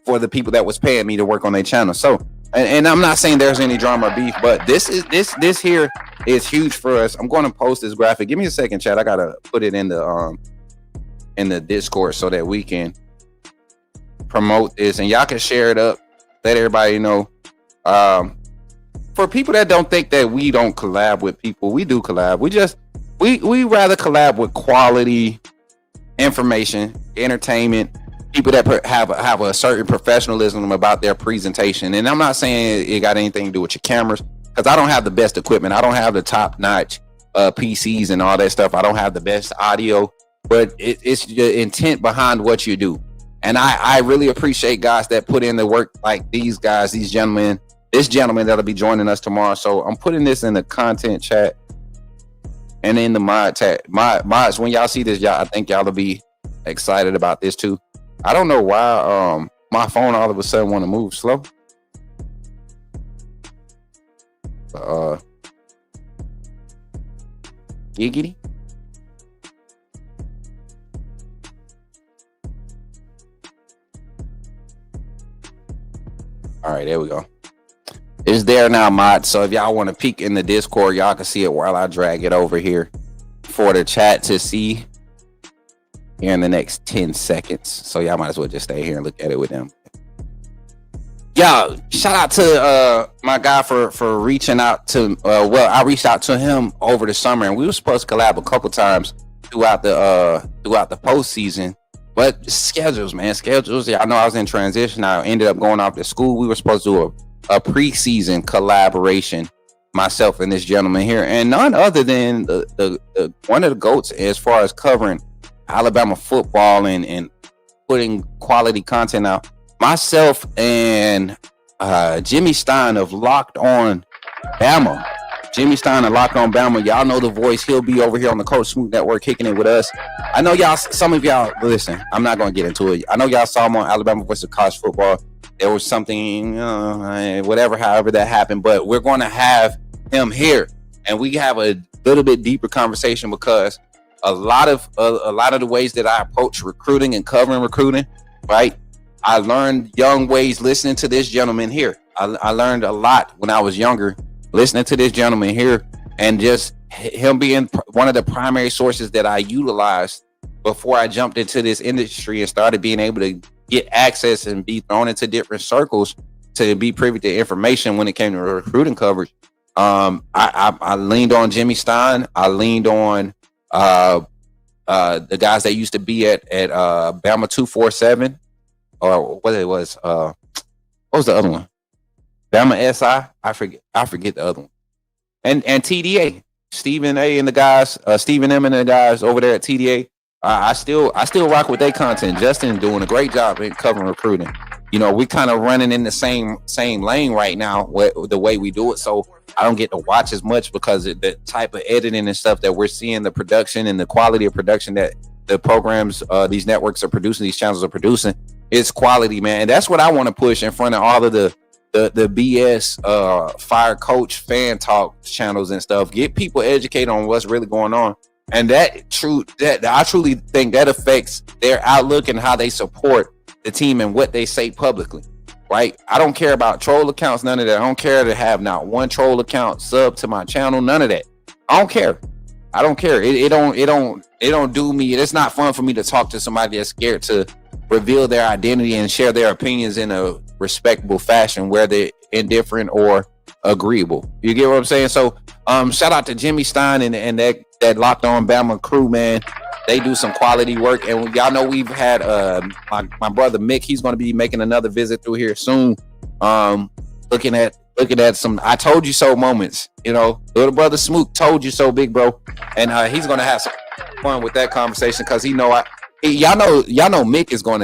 for the people that was paying me to work on their channel. So, and I'm not saying there's any drama or beef, but this here is huge for us. I'm going to post this graphic. Give me a second, chat. I gotta put it in the Discord so that we can promote this and y'all can share it up. Let everybody know. For people that don't think that we don't collab with people, we do collab. We rather collab with quality information, entertainment, people that have a certain professionalism about their presentation. And I'm not saying it got anything to do with your cameras, because I don't have the best equipment. I don't have the top-notch PCs and all that stuff. I don't have the best audio, but it's the intent behind what you do. And I really appreciate guys that put in the work, like these guys, these gentlemen, this gentleman that'll be joining us tomorrow. So I'm putting this in the content chat and in the mod chat. Mods, when y'all see this, y'all, I think y'all will be excited about this too. I don't know why my phone all of a sudden want to move slow. Giggity. All right, there we go. It's there now, mod. So if y'all want to peek in the Discord, y'all can see it while I drag it over here for the chat to see here in the next 10 seconds. So y'all might as well just stay here and look at it with them. Y'all, shout out to my guy for reaching out to I reached out to him over the summer, and we were supposed to collab a couple times throughout the postseason. But schedules, man, schedules. Yeah, I know I was in transition. I ended up going off to school. We were supposed to do a preseason collaboration, myself and this gentleman here, and none other than the one of the GOATs as far as covering Alabama football and putting quality content out. Myself and Jimmy Stein of Locked On Bama. Jimmy Stein of Locked On Bama. Y'all know the voice. He'll be over here on the Coach Smook Network kicking it with us. I know y'all, some of y'all, listen, I'm not going to get into it. I know y'all saw him on Alabama versus College Football. There was something, whatever, however that happened. But we're going to have him here, and we have a little bit deeper conversation, because a lot of the ways that I approach recruiting and covering recruiting, right? I learned young ways listening to this gentleman here. I learned a lot when I was younger, listening to this gentleman here, and just him being one of the primary sources that I utilized before I jumped into this industry and started being able to get access and be thrown into different circles to be privy to information when it came to recruiting coverage. I leaned on Jimmy Stein. I leaned on the guys that used to be at Bama 247, or what it was. What was the other one? Bama SI. I forget the other one. And TDA, Stephen A and the guys, Stephen M and the guys over there at TDA. I still rock with their content. Justin doing a great job in covering recruiting. You know, we kind of running in the same lane right now with the way we do it. So I don't get to watch as much, because of the type of editing and stuff that we're seeing, the production and the quality of production that the programs, these networks are producing, these channels are producing. It's quality, man. And that's what I want to push in front of all of the BS fire coach fan talk channels and stuff. Get people educated on what's really going on. And that I truly think that affects their outlook and how they support the team and what they say publicly, right? I don't care about troll accounts, none of that. I don't care to have not one troll account sub to my channel, none of that. I don't care. It don't do me. It's not fun for me to talk to somebody that's scared to reveal their identity and share their opinions in a respectable fashion, where they're indifferent or agreeable. You get what I'm saying? So shout out to Jimmy Stein and that Locked On Bama crew, man. They do some quality work, and y'all know we've had my brother Mick. He's going to be making another visit through here soon. Looking at some "I told you so" moments. You know, little brother Smook told you so, big bro, and he's going to have some fun with that conversation, because y'all know Mick is going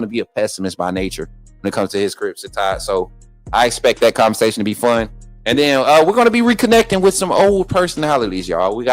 to be a pessimist by nature when it comes to his scripts and ties. So I expect that conversation to be fun. And then we're going to be reconnecting with some old personalities, y'all. We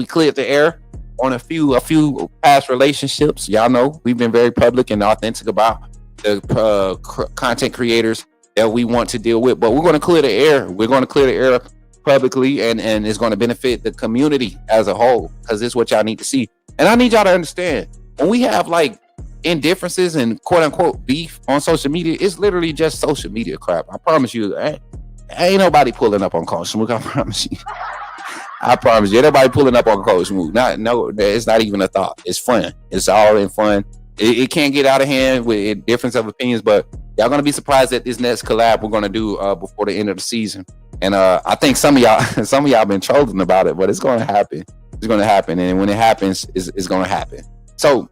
cleared the air on a few past relationships. Y'all know we've been very public and authentic about the content creators that we want to deal with. But we're going to clear the air. We're going to clear the air publicly, and it's going to benefit the community as a whole, because this is what y'all need to see. And I need y'all to understand, when we have like indifferences and quote unquote beef on social media, it's literally just social media crap. I promise you, ain't nobody pulling up on Coach Smook. I promise you. I promise you, ain't nobody pulling up on Coach Smook. No, it's not even a thought. It's fun. It's all in fun. It can't get out of hand with difference of opinions, but y'all gonna be surprised at this next collab we're gonna do before the end of the season. And I think some of y'all been trolling about it, but it's gonna happen. It's gonna happen, and when it happens, it's gonna happen. So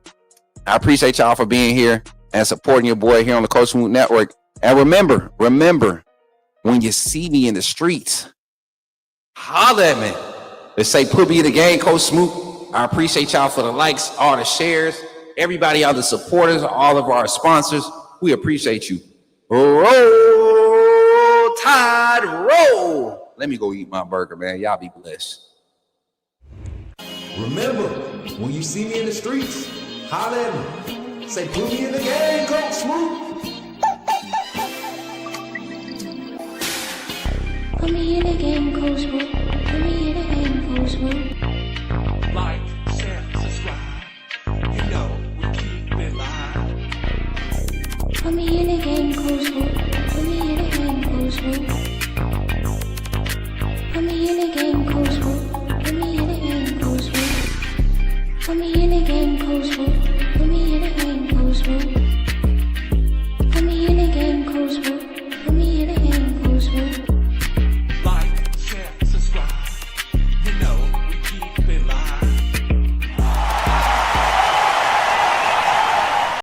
I appreciate y'all for being here and supporting your boy here on the Coach Smook Network. And remember, when you see me in the streets, holla at me. They say put me in the game, Coach Smook. I appreciate y'all for the likes, all the shares, everybody, all the supporters, all of our sponsors. We appreciate you. Roll Tide, roll. Let me go eat my burger, man. Y'all be blessed. Remember, when you see me in the streets, holla at me. Say, put me in the game, Coach Smook. Put me in the game, Coach Smook. Put me in the game.